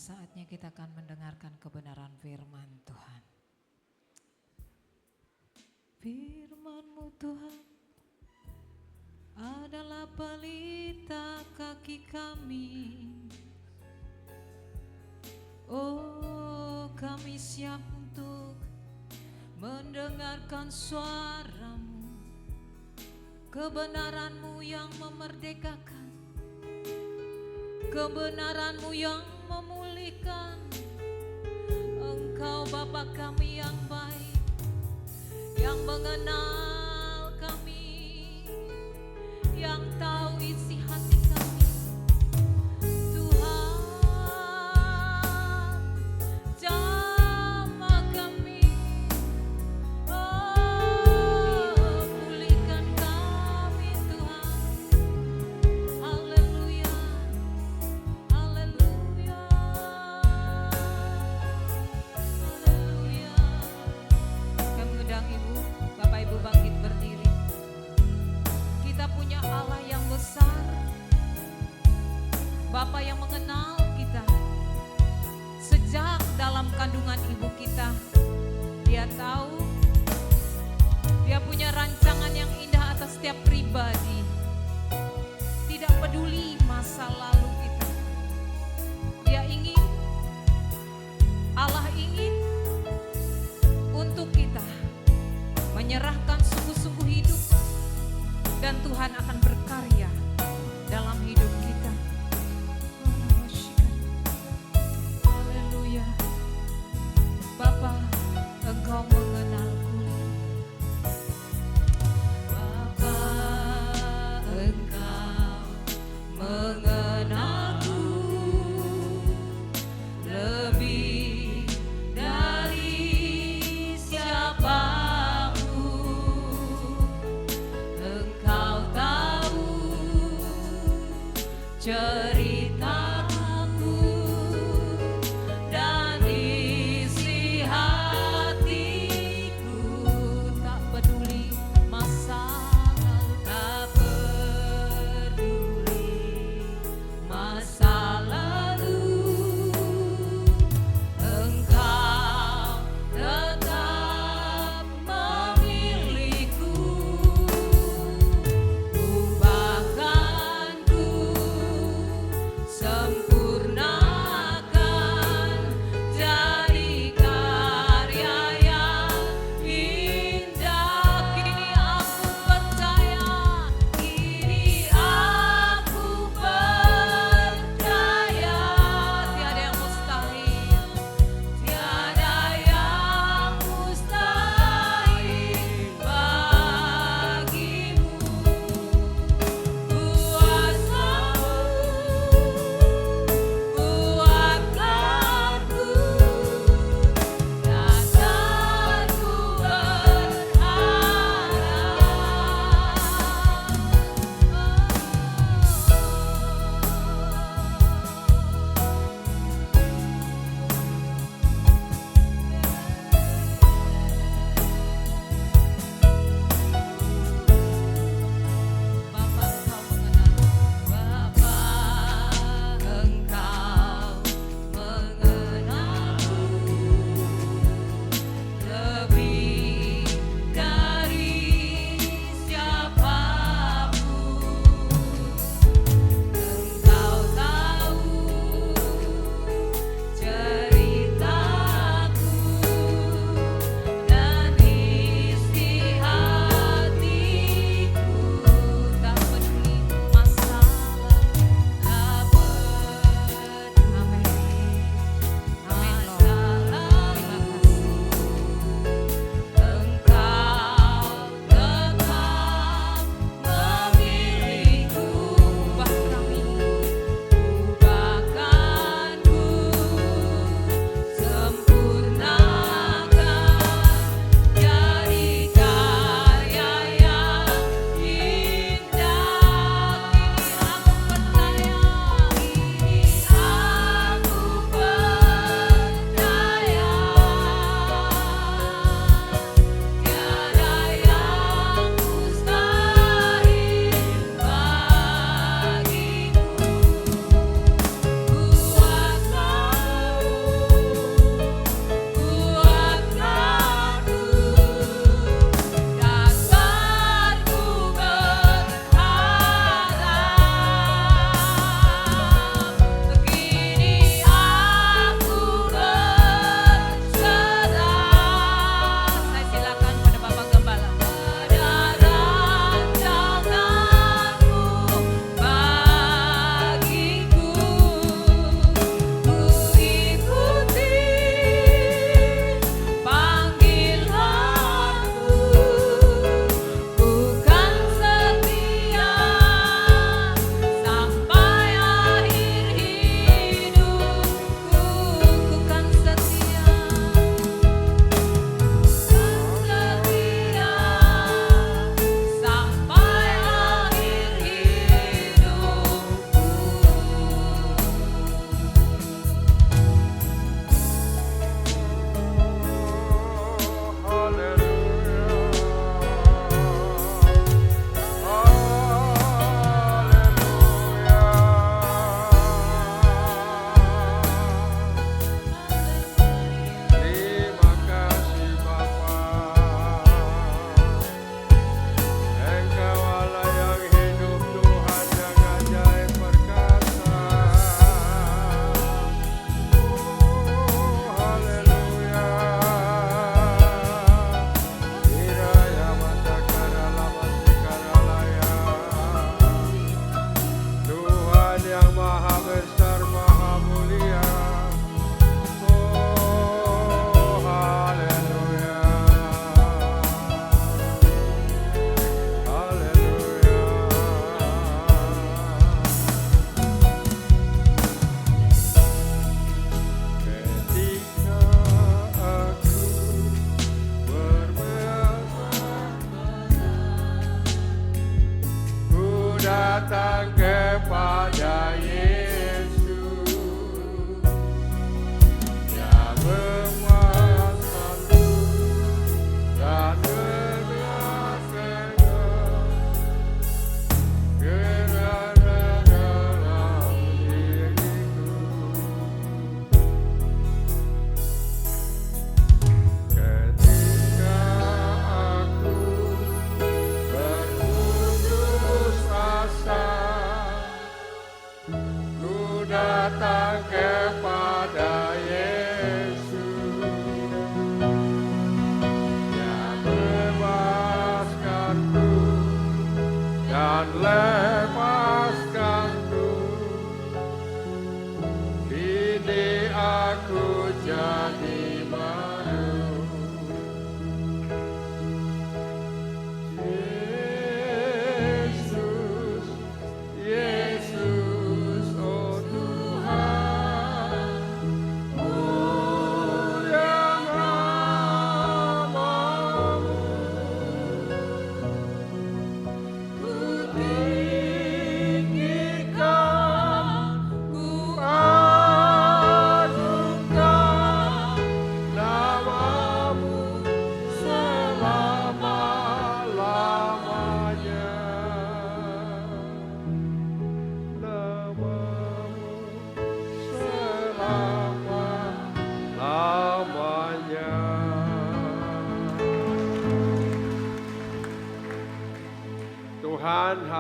Saatnya kita akan mendengarkan kebenaran firman Tuhan. Firman-Mu Tuhan adalah pelita kaki kami. Oh, kami siap untuk mendengarkan suara-Mu, kebenaran-Mu yang memerdekakan, kebenaran-Mu yang memulihkan. Engkau Bapa kami yang baik, yang mengenal kami, yang tahu isi hati kami. Tuhan, jamah kami, oh pulihkan kami Tuhan. Haleluya, haleluya, haleluya. Kami undang Ibu, Bapak Ibu bangkit berdiri. Kita punya Allah yang besar, Bapa yang mengenal kita sejak dalam kandungan ibu kita. Dia tahu, Dia punya rancangan yang indah atas setiap pribadi. Tidak peduli masa lalu kita. Dia ingin, Allah ingin untuk kita menyerahkan sungguh-sungguh hidup, dan Tuhan akan berkarya dalam hidup kita. Haleluya. Bapa, Engkau mengenalku. Bapa, Engkau mengenalku.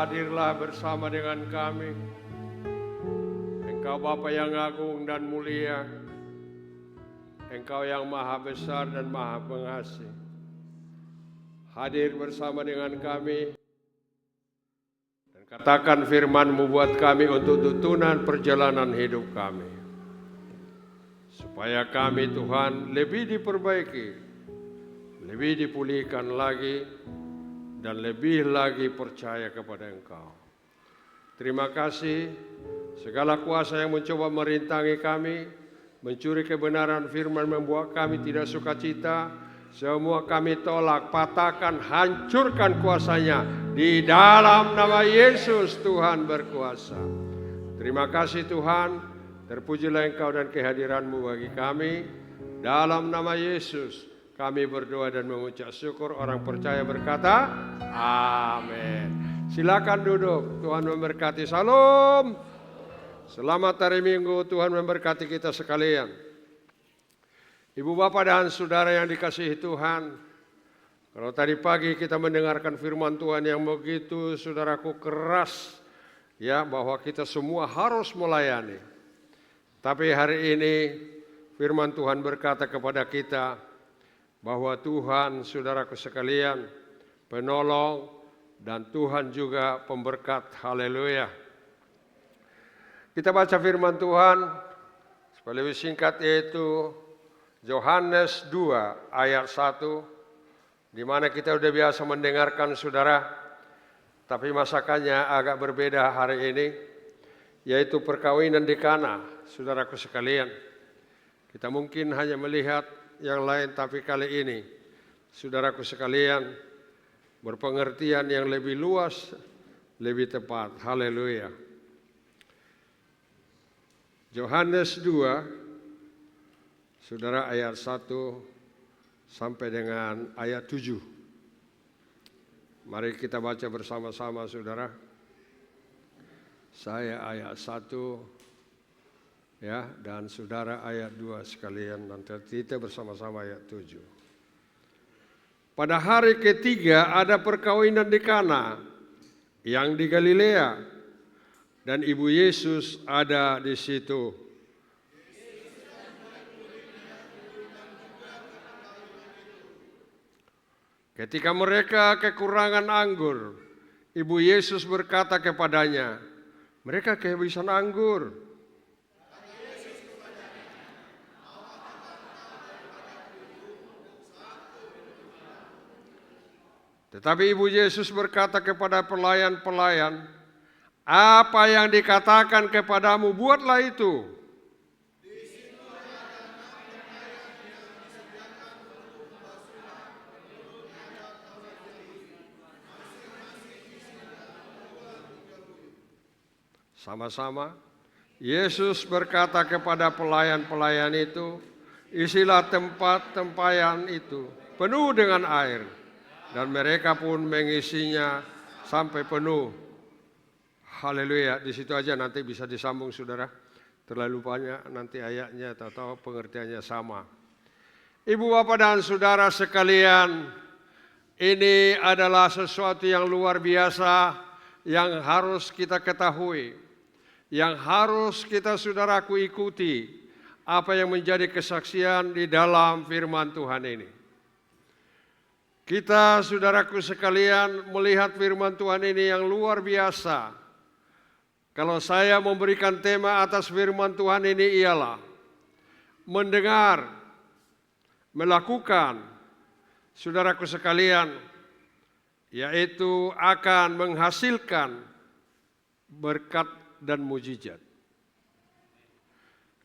hadirlah bersama dengan kami. Engkau Bapa yang agung dan mulia, Engkau yang maha besar dan maha pengasih. Hadir bersama dengan kami dan katakan firman-Mu buat kami untuk tuntunan perjalanan hidup kami. Supaya kami Tuhan lebih diperbaiki, lebih dipulihkan lagi, dan lebih lagi percaya kepada Engkau. Terima kasih segala kuasa yang mencoba merintangi kami, mencuri kebenaran firman membuat kami tidak sukacita, semua kami tolak, patahkan, hancurkan kuasanya di dalam nama Yesus. Tuhan berkuasa. Terima kasih Tuhan, terpujilah Engkau dan kehadiran-Mu bagi kami. Dalam nama Yesus kami berdoa dan mengucap syukur. Orang percaya berkata, amin. Silakan duduk. Tuhan memberkati. Salam. Selamat hari Minggu. Tuhan memberkati kita sekalian. Ibu bapak dan saudara yang dikasihi Tuhan. Kalau tadi pagi kita mendengarkan firman Tuhan yang begitu saudaraku keras. Ya, bahwa kita semua harus melayani. Tapi hari ini firman Tuhan berkata kepada kita bahwa Tuhan saudaraku sekalian penolong dan Tuhan juga pemberkat. Haleluya. Kita baca firman Tuhan lebih singkat, yaitu Yohanes 2 ayat 1, di mana kita sudah biasa mendengarkan saudara, tapi masakannya agak berbeda hari ini, yaitu perkawinan di Kana. Saudaraku sekalian, kita mungkin hanya melihat yang lain, tapi kali ini saudaraku sekalian berpengertian yang lebih luas, lebih tepat. Haleluya. Yohanes 2, saudara, ayat 1 sampai dengan ayat 7. Mari kita baca bersama-sama saudara. Saya ayat 1 ya, dan saudara ayat 2 sekalian, nanti kita bersama-sama ayat 7. Pada hari ketiga ada perkawinan di Kana yang di Galilea, dan ibu Yesus ada di situ. Ketika mereka kekurangan anggur, ibu Yesus berkata kepadanya, mereka kehabisan anggur. Tetapi ibu Yesus berkata kepada pelayan-pelayan, apa yang dikatakan kepadamu, buatlah itu. Sama-sama, Yesus berkata kepada pelayan-pelayan itu, isilah tempat tempayan itu penuh dengan air. Dan mereka pun mengisinya sampai penuh. Haleluya. Di situ aja, nanti bisa disambung saudara. Terlalu banyak nanti ayatnya atau pengertiannya sama. Ibu bapak dan saudara sekalian, ini adalah sesuatu yang luar biasa yang harus kita ketahui. Yang harus kita saudaraku ikuti. Apa yang menjadi kesaksian di dalam firman Tuhan ini. Kita saudaraku sekalian melihat firman Tuhan ini yang luar biasa. Kalau saya memberikan tema atas firman Tuhan ini ialah mendengar, melakukan, saudaraku sekalian, yaitu akan menghasilkan berkat dan mujizat.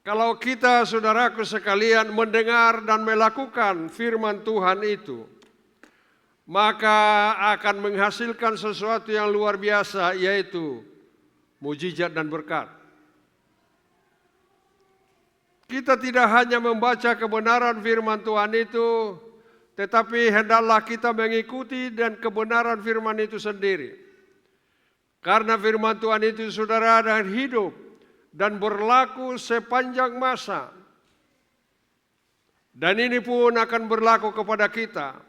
Kalau kita saudaraku sekalian mendengar dan melakukan firman Tuhan itu, maka akan menghasilkan sesuatu yang luar biasa, yaitu mujizat dan berkat. Kita tidak hanya membaca kebenaran firman Tuhan itu, tetapi hendaklah kita mengikuti dan kebenaran firman itu sendiri. Karena firman Tuhan itu saudara dan hidup dan berlaku sepanjang masa. Dan ini pun akan berlaku kepada kita.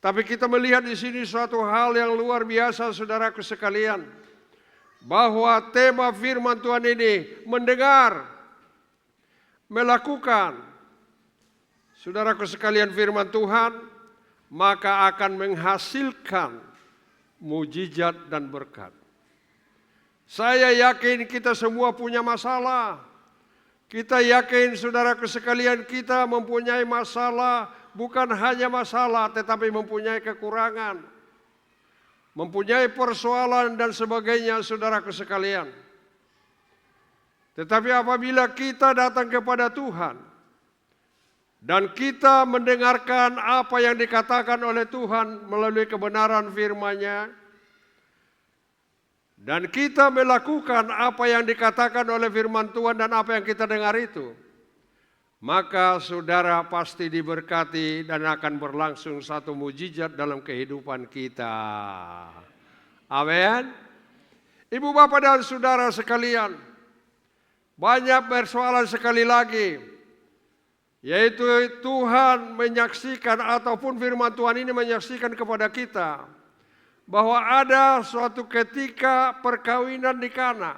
Tapi kita melihat di sini suatu hal yang luar biasa, saudaraku sekalian, bahwa tema firman Tuhan ini mendengar, melakukan. Saudaraku sekalian, firman Tuhan maka akan menghasilkan mujizat dan berkat. Saya yakin kita semua punya masalah. Kita yakin saudaraku sekalian kita mempunyai masalah, bukan hanya masalah tetapi mempunyai kekurangan. Mempunyai persoalan dan sebagainya saudaraku sekalian. Tetapi apabila kita datang kepada Tuhan dan kita mendengarkan apa yang dikatakan oleh Tuhan melalui kebenaran firman-Nya, dan kita melakukan apa yang dikatakan oleh firman Tuhan dan apa yang kita dengar itu, maka saudara pasti diberkati dan akan berlangsung satu mujizat dalam kehidupan kita. Amin. Ibu bapak dan saudara sekalian, banyak persoalan sekali lagi, yaitu Tuhan menyaksikan ataupun firman Tuhan ini menyaksikan kepada kita bahwa ada suatu ketika perkawinan di Kana.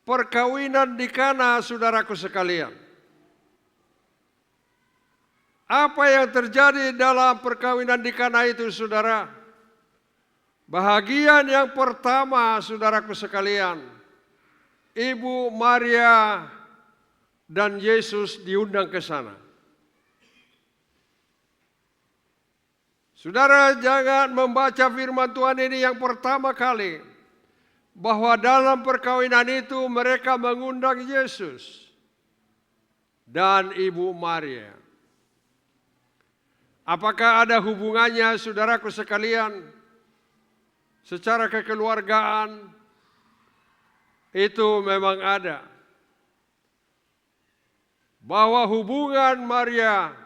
Perkawinan di Kana, saudaraku sekalian. Apa yang terjadi dalam perkawinan di Kana itu, saudara? Bahagian yang pertama, saudaraku sekalian, Ibu Maria dan Yesus diundang ke sana. Saudara, jangan membaca firman Tuhan ini yang pertama kali, bahwa dalam perkawinan itu mereka mengundang Yesus dan Ibu Maria. Apakah ada hubungannya, saudaraku sekalian, secara kekeluargaan? Itu memang ada. Bahwa hubungan Maria,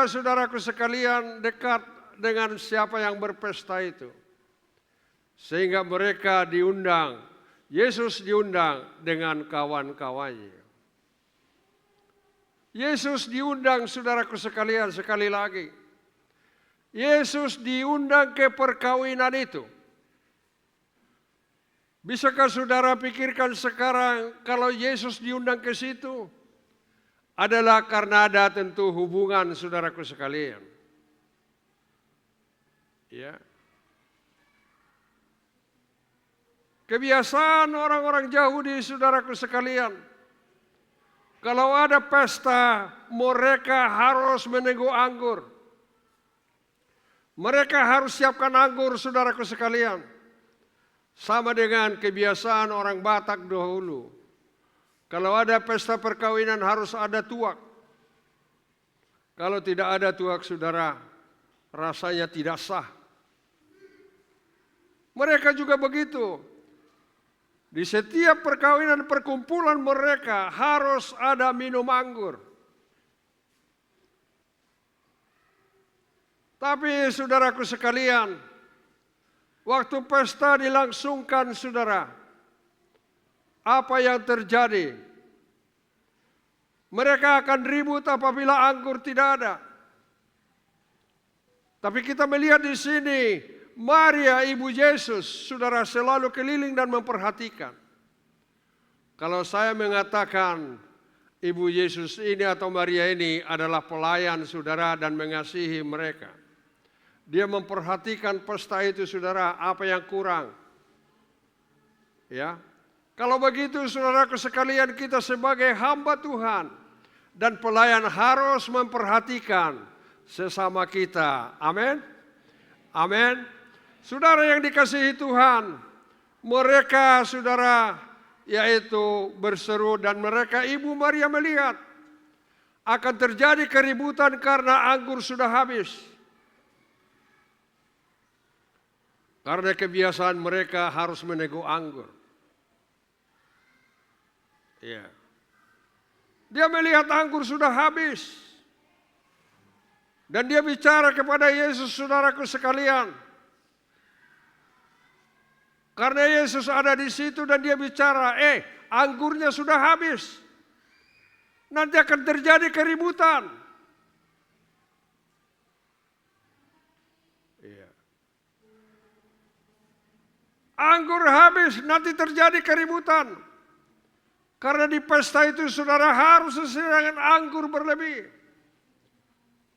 saudaraku sekalian, dekat dengan siapa yang berpesta itu. Sehingga mereka diundang, Yesus diundang dengan kawan-kawannya. Yesus diundang, saudaraku sekalian, sekali lagi. Yesus diundang ke perkawinan itu. Bisakah saudara pikirkan sekarang kalau Yesus diundang ke situ? Adalah karena ada tentu hubungan, saudaraku sekalian. Ya. Kebiasaan orang-orang Yahudi, saudaraku sekalian, kalau ada pesta, mereka harus menunggu anggur. Mereka harus siapkan anggur, saudaraku sekalian. Sama dengan kebiasaan orang Batak dahulu. Kalau ada pesta perkawinan harus ada tuak. Kalau tidak ada tuak, saudara, rasanya tidak sah. Mereka juga begitu. Di setiap perkawinan perkumpulan mereka harus ada minum anggur. Tapi saudaraku sekalian, waktu pesta dilangsungkan, saudara, apa yang terjadi? Mereka akan ribut apabila anggur tidak ada. Tapi kita melihat di sini, Maria ibu Yesus, saudara, selalu keliling dan memperhatikan. Kalau saya mengatakan ibu Yesus ini atau Maria ini adalah pelayan, saudara, dan mengasihi mereka. Dia memperhatikan pesta itu, saudara, apa yang kurang. Ya. Kalau begitu, saudaraku sekalian, kita sebagai hamba Tuhan dan pelayan harus memperhatikan sesama kita. Amin. Amin. Saudara yang dikasihi Tuhan, mereka, saudara, yaitu berseru, dan mereka, Ibu Maria melihat akan terjadi keributan karena anggur sudah habis. Karena kebiasaan mereka harus meneguk anggur. Ya. Dia melihat anggur sudah habis. Dan dia bicara kepada Yesus, saudaraku sekalian. Karena Yesus ada di situ dan dia bicara, anggurnya sudah habis. nanti akan terjadi keributan. Iya. Anggur habis, nanti terjadi keributan. Karena di pesta itu saudara harus sediakan anggur berlebih.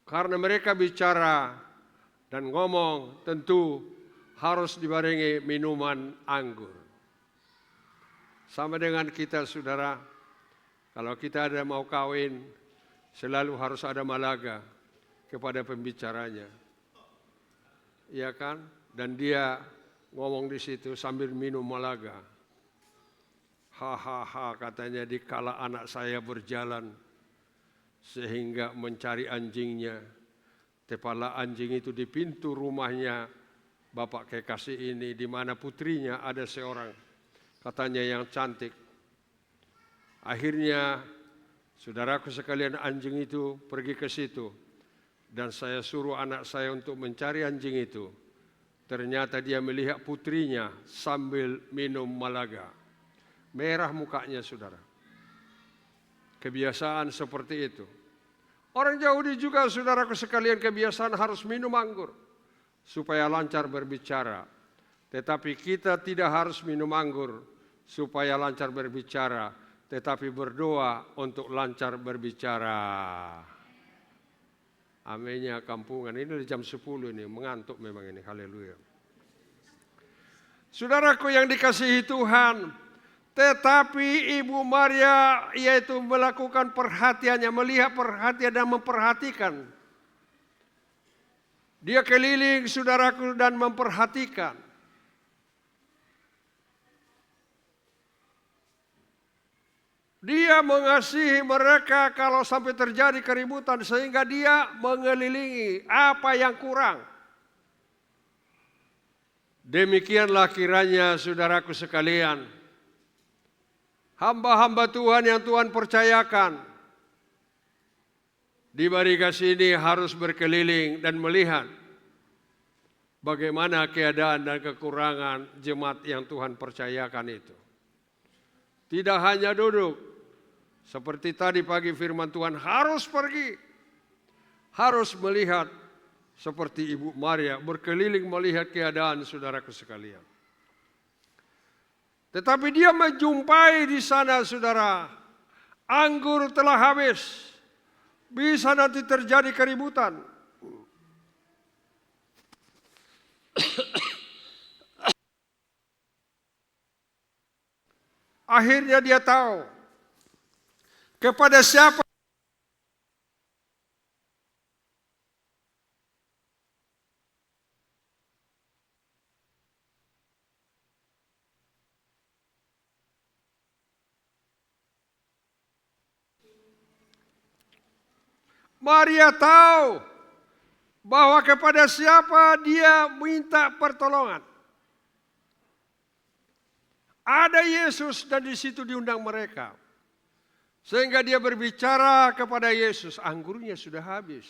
Karena mereka bicara dan ngomong tentu harus dibarengi minuman anggur. Sama dengan kita saudara, kalau kita ada mau kawin, selalu harus ada malaga kepada pembicaranya. Iya kan? Dan dia ngomong di situ sambil minum malaga. Hahaha katanya dikala anak saya berjalan sehingga mencari anjingnya. Tepala anjing itu di pintu rumahnya Bapak kekasih ini, di mana putrinya ada seorang katanya yang cantik. Akhirnya saudaraku sekalian, anjing itu pergi ke situ dan saya suruh anak saya untuk mencari anjing itu. Ternyata dia melihat putrinya sambil minum malaga. Merah mukanya saudara. Kebiasaan seperti itu. Orang Yahudi juga saudaraku sekalian kebiasaan harus minum anggur supaya lancar berbicara. Tetapi kita tidak harus minum anggur supaya lancar berbicara, tetapi berdoa untuk lancar berbicara. Aminnya kampungan. Ini jam 10 ini, mengantuk memang ini. Haleluya. Saudaraku yang dikasihi Tuhan, tetapi Ibu Maria yaitu melakukan perhatiannya, melihat perhatian dan memperhatikan. Dia keliling saudaraku dan memperhatikan. Dia mengasihi mereka kalau sampai terjadi keributan sehingga dia mengelilingi apa yang kurang. Demikianlah kiranya saudaraku sekalian, hamba-hamba Tuhan yang Tuhan percayakan di bariga sini harus berkeliling dan melihat bagaimana keadaan dan kekurangan jemaat yang Tuhan percayakan itu. Tidak hanya duduk, seperti tadi pagi firman Tuhan harus pergi, harus melihat seperti Ibu Maria berkeliling melihat keadaan saudaraku sekalian. Tetapi dia menjumpai di sana saudara, anggur telah habis, bisa nanti terjadi keributan. Akhirnya dia tahu kepada siapa Maria tahu bahwa kepada siapa dia minta pertolongan. Ada Yesus dan di situ diundang mereka. Sehingga dia berbicara kepada Yesus, anggurnya sudah habis.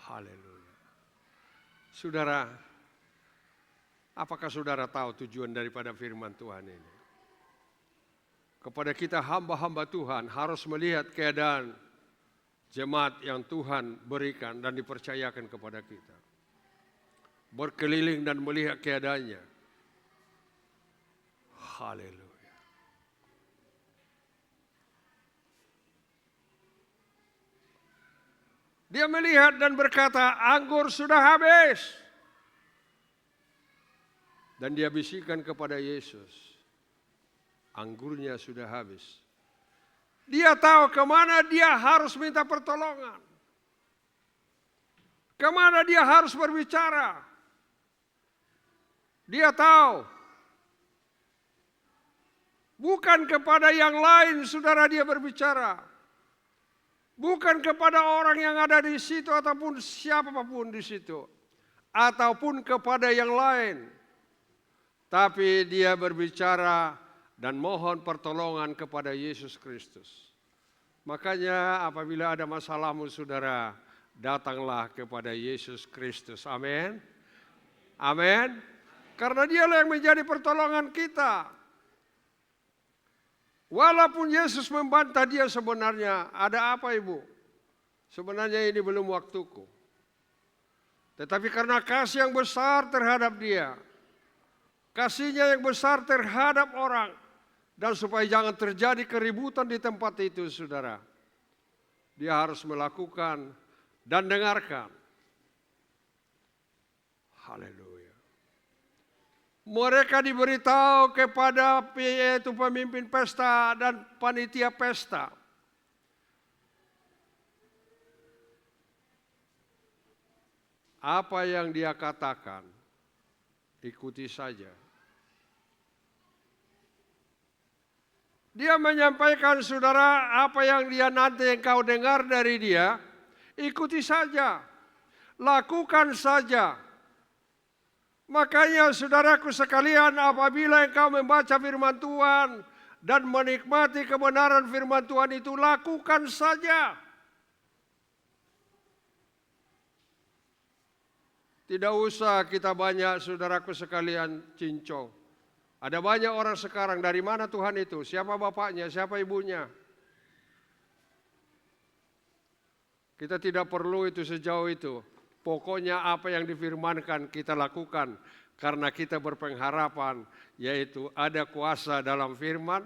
Haleluya. Saudara, apakah saudara tahu tujuan daripada firman Tuhan ini? Kepada kita hamba-hamba Tuhan harus melihat keadaan jemaat yang Tuhan berikan dan dipercayakan kepada kita. Berkeliling dan melihat keadaannya. Haleluya. Dia melihat dan berkata, anggur sudah habis. Dan dia bisikan kepada Yesus, anggurnya sudah habis. Dia tahu kemana dia harus minta pertolongan. Kemana dia harus berbicara. Dia tahu. Bukan kepada yang lain saudara dia berbicara. Bukan kepada orang yang ada di situ ataupun siapapun di situ. Ataupun kepada yang lain. Tapi dia berbicara dan mohon pertolongan kepada Yesus Kristus. Makanya apabila ada masalahmu saudara, datanglah kepada Yesus Kristus. Amin. Amin. Karena dialah yang menjadi pertolongan kita. Walaupun Yesus membantah dia sebenarnya, ada apa ibu? Sebenarnya ini belum waktuku. Tetapi karena kasih yang besar terhadap dia, kasihnya yang besar terhadap orang, dan supaya jangan terjadi keributan di tempat itu saudara, dia harus melakukan dan dengarkan. Haleluya. Mereka diberitahu kepada yaitu pemimpin pesta dan panitia pesta. Apa yang dia katakan, ikuti saja. Dia menyampaikan saudara apa yang dia nanti engkau dengar dari dia, ikuti saja, lakukan saja. Makanya saudaraku sekalian, apabila engkau membaca firman Tuhan dan menikmati kebenaran firman Tuhan itu, lakukan saja. Tidak usah kita banyak saudaraku sekalian cincong. Ada banyak orang sekarang, dari mana Tuhan itu? Siapa bapaknya, siapa ibunya? Kita tidak perlu itu sejauh itu. Pokoknya apa yang difirmankan kita lakukan. Karena kita berpengharapan, yaitu ada kuasa dalam firman.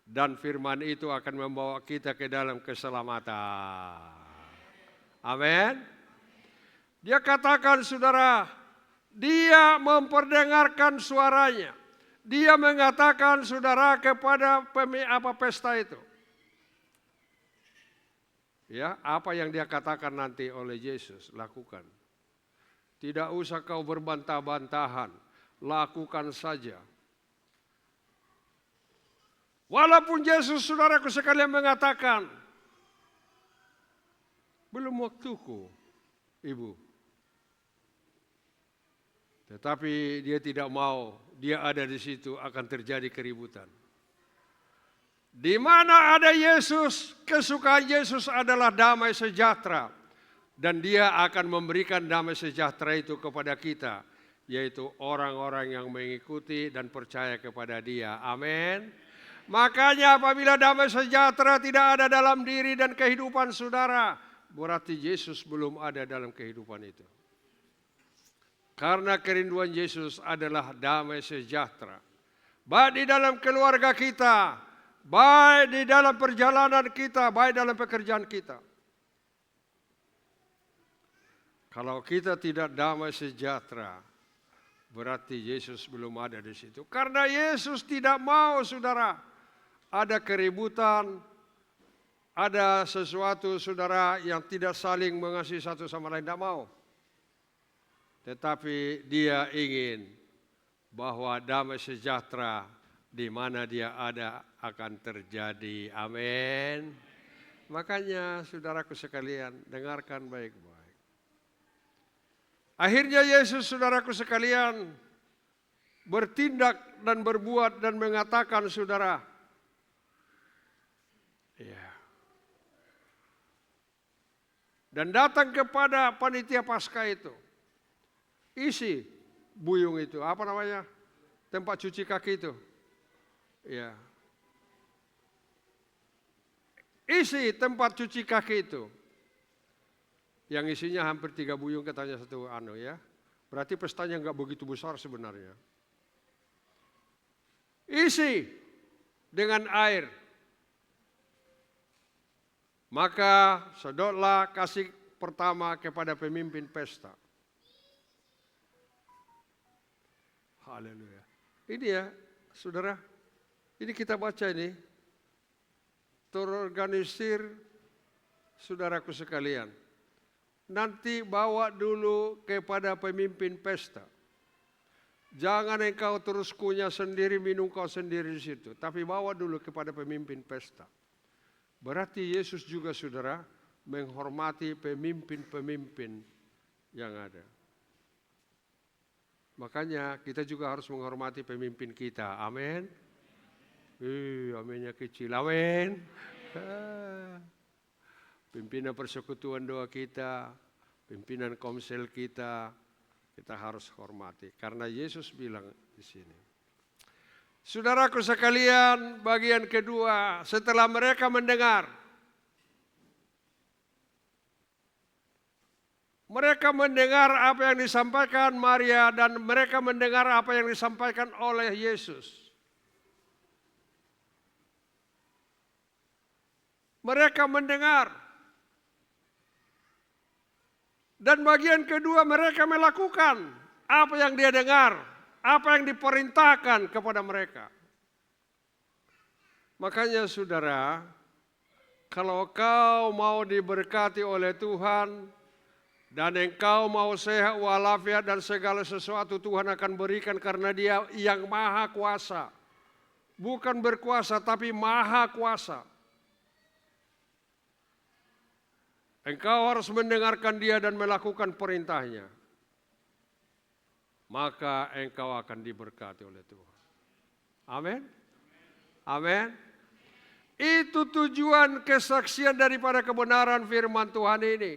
Dan firman itu akan membawa kita ke dalam keselamatan. Amin. Dia katakan saudara, dia memperdengarkan suaranya. Dia mengatakan saudara kepada pesta itu. Ya, apa yang dia katakan nanti oleh Yesus, lakukan. Tidak usah kau berbantah-bantahan, lakukan saja. Walaupun Yesus saudaraku sekalian mengatakan, belum waktuku, ibu. Tetapi dia tidak mau, dia ada di situ akan terjadi keributan. Di mana ada Yesus, kesukaan Yesus adalah damai sejahtera. Dan dia akan memberikan damai sejahtera itu kepada kita. Yaitu orang-orang yang mengikuti dan percaya kepada dia. Amin. Makanya apabila damai sejahtera tidak ada dalam diri dan kehidupan saudara, berarti Yesus belum ada dalam kehidupan itu. Karena kerinduan Yesus adalah damai sejahtera. Baik di dalam keluarga kita, baik di dalam perjalanan kita, baik dalam pekerjaan kita. Kalau kita tidak damai sejahtera, berarti Yesus belum ada di situ. Karena Yesus tidak mau saudara, ada keributan, ada sesuatu saudara yang tidak saling mengasihi satu sama lain, tidak mau. Tetapi dia ingin bahwa damai sejahtera di mana dia ada akan terjadi. Amin. Makanya saudaraku sekalian, dengarkan baik-baik. Akhirnya Yesus saudaraku sekalian bertindak dan berbuat dan mengatakan saudara, ya. Dan datang kepada panitia Paskah itu. Isi buyung itu, apa namanya? Tempat cuci kaki itu. Ya. Isi tempat cuci kaki itu. Yang isinya hampir 3 buyung katanya satu ya. Berarti pestanya enggak begitu besar sebenarnya. Isi dengan air. Maka sedotlah kasih pertama kepada pemimpin pesta. Haleluya. Ini ya, saudara. Ini kita baca ini. Terorganisir saudaraku sekalian. Nanti bawa dulu kepada pemimpin pesta. Jangan engkau terus kunyah sendiri, minum kau sendiri di situ. Tapi bawa dulu kepada pemimpin pesta. Berarti Yesus juga saudara menghormati pemimpin-pemimpin yang ada. Makanya kita juga harus menghormati pemimpin kita. Amin. Aminnya kecil. Amin. Pimpinan persekutuan doa kita, pimpinan komsel kita harus hormati. Karena Yesus bilang di sini. Saudaraku sekalian, bagian kedua, setelah mereka mendengar, apa yang disampaikan Maria dan mereka mendengar apa yang disampaikan oleh Yesus. Mereka mendengar. Dan bagian kedua mereka melakukan apa yang dia dengar, apa yang diperintahkan kepada mereka. Makanya saudara, kalau kau mau diberkati oleh Tuhan dan engkau mau sehat walafiat dan segala sesuatu Tuhan akan berikan karena Dia yang maha kuasa. Bukan berkuasa tapi maha kuasa. Engkau harus mendengarkan Dia dan melakukan perintahnya. Maka engkau akan diberkati oleh Tuhan. Amin. Amin. Itu tujuan kesaksian daripada kebenaran firman Tuhan ini.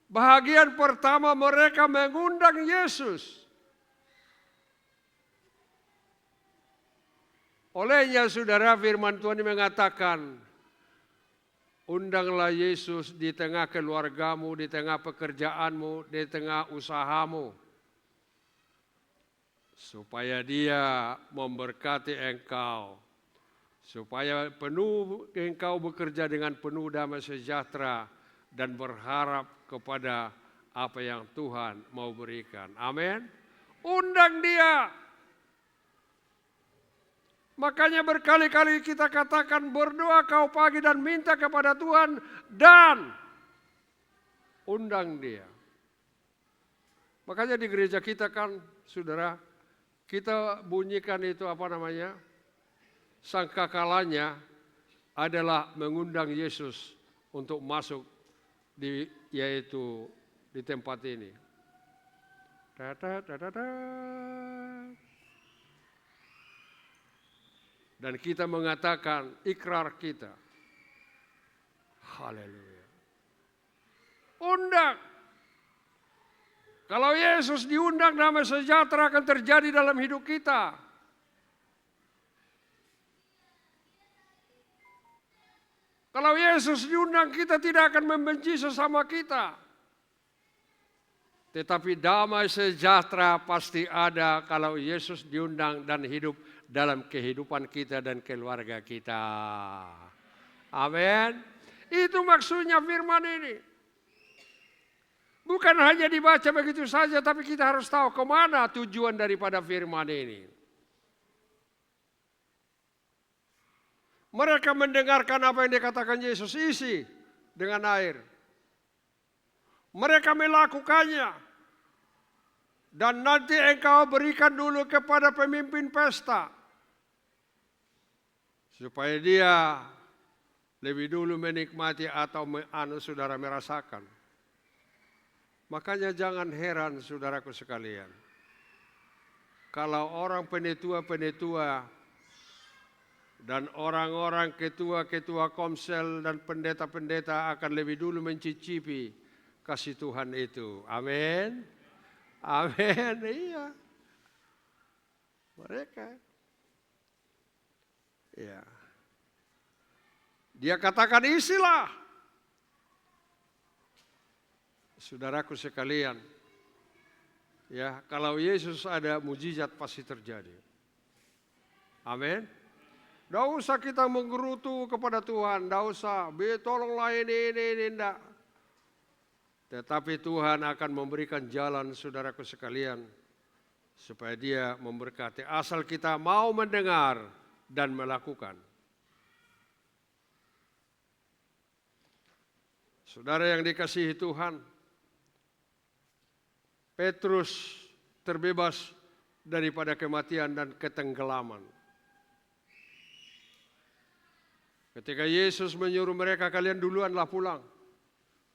Bahagian pertama mereka mengundang Yesus. Olehnya saudara firman Tuhan ini mengatakan, undanglah Yesus di tengah keluargamu, di tengah pekerjaanmu, di tengah usahamu. Supaya Dia memberkati engkau. Supaya engkau bekerja dengan penuh damai sejahtera dan berharap kepada apa yang Tuhan mau berikan. Amin. Undang Dia. Makanya berkali-kali kita katakan berdoa kau pagi dan minta kepada Tuhan dan undang Dia. Makanya di gereja kita kan saudara, kita bunyikan itu apa namanya? Sangkakalanya adalah mengundang Yesus untuk masuk yaitu di tempat ini. Dan kita mengatakan ikrar kita. Haleluya. Undang. Kalau Yesus diundang, damai sejahtera akan terjadi dalam hidup kita. Kalau Yesus diundang, kita tidak akan membenci sesama kita. Tetapi damai sejahtera pasti ada kalau Yesus diundang dan hidup dalam kehidupan kita dan keluarga kita. Amin. Itu maksudnya firman ini. Bukan hanya dibaca begitu saja, tapi kita harus tahu kemana tujuan daripada firman ini. Mereka mendengarkan apa yang dikatakan Yesus, isi dengan air. Mereka melakukannya. Dan nanti engkau berikan dulu kepada pemimpin pesta. Supaya dia lebih dulu menikmati atau saudara merasakan. Makanya jangan heran saudaraku sekalian. Kalau orang penetua-penetua dan orang-orang ketua-ketua komsel dan pendeta-pendeta akan lebih dulu mencicipi kasih Tuhan itu. Amin. Amin. Iya. Mereka. Ya. Dia katakan isilah. Saudaraku sekalian. Ya, kalau Yesus ada mujizat pasti terjadi. Amin. Tidak usah kita menggerutu kepada Tuhan, tidak usah. Tolonglah ini, tidak. Tetapi Tuhan akan memberikan jalan saudaraku sekalian. Supaya Dia memberkati. Asal kita mau mendengar dan melakukan. Saudara yang dikasihi Tuhan. Petrus terbebas daripada kematian dan ketenggelaman. Ketika Yesus menyuruh mereka, kalian duluanlah pulang.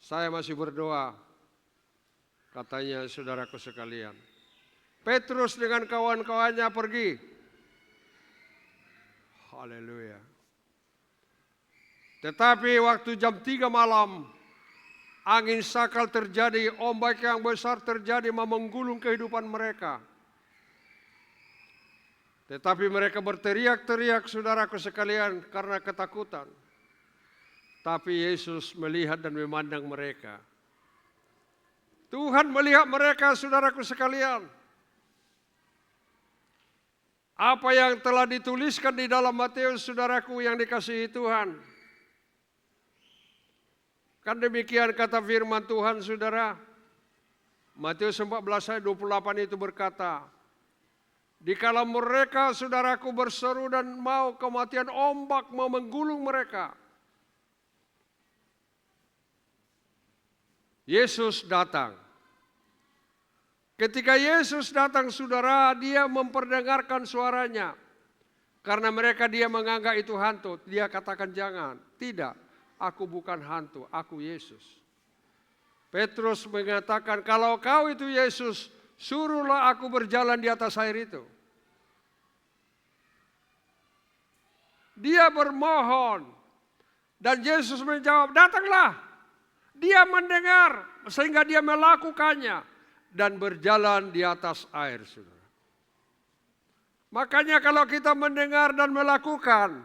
Saya masih berdoa, katanya saudaraku sekalian. Petrus dengan kawan-kawannya pergi. Haleluya. Tetapi waktu jam 3 malam, angin sakal terjadi, ombak yang besar terjadi menggulung kehidupan mereka. Tetapi mereka berteriak-teriak, saudaraku sekalian, karena ketakutan. Tapi Yesus melihat dan memandang mereka. Tuhan melihat mereka, saudaraku sekalian. Apa yang telah dituliskan di dalam Matius, saudaraku yang dikasihi Tuhan. Kan demikian kata firman Tuhan, saudara. Matius 14 ayat 28 itu berkata, dikala mereka, saudaraku, berseru dan mau kematian, ombak mau menggulung mereka, Yesus datang. Ketika Yesus datang, saudara, dia memperdengarkan suaranya. Karena mereka dia menganggap itu hantu. Dia katakan jangan. Tidak, aku bukan hantu, aku Yesus. Petrus mengatakan, kalau kau itu Yesus, suruhlah aku berjalan di atas air itu. Dia bermohon. Dan Yesus menjawab, datanglah. Dia mendengar sehingga dia melakukannya dan berjalan di atas air, saudara. Makanya kalau kita mendengar dan melakukan,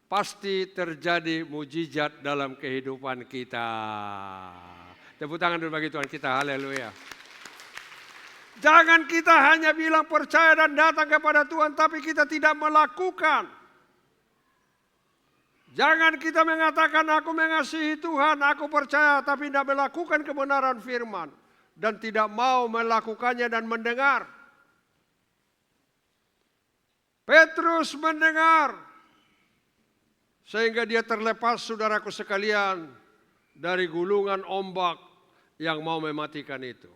pasti terjadi mujizat dalam kehidupan kita. Tepuk tangan dulu bagi Tuhan kita, haleluya. Jangan kita hanya bilang percaya dan datang kepada Tuhan, tapi kita tidak melakukan. Jangan kita mengatakan aku mengasihi Tuhan, aku percaya, tapi tidak melakukan kebenaran firman. Dan tidak mau melakukannya dan mendengar. Petrus mendengar. Sehingga dia terlepas, saudaraku sekalian, dari gulungan ombak yang mau mematikan itu.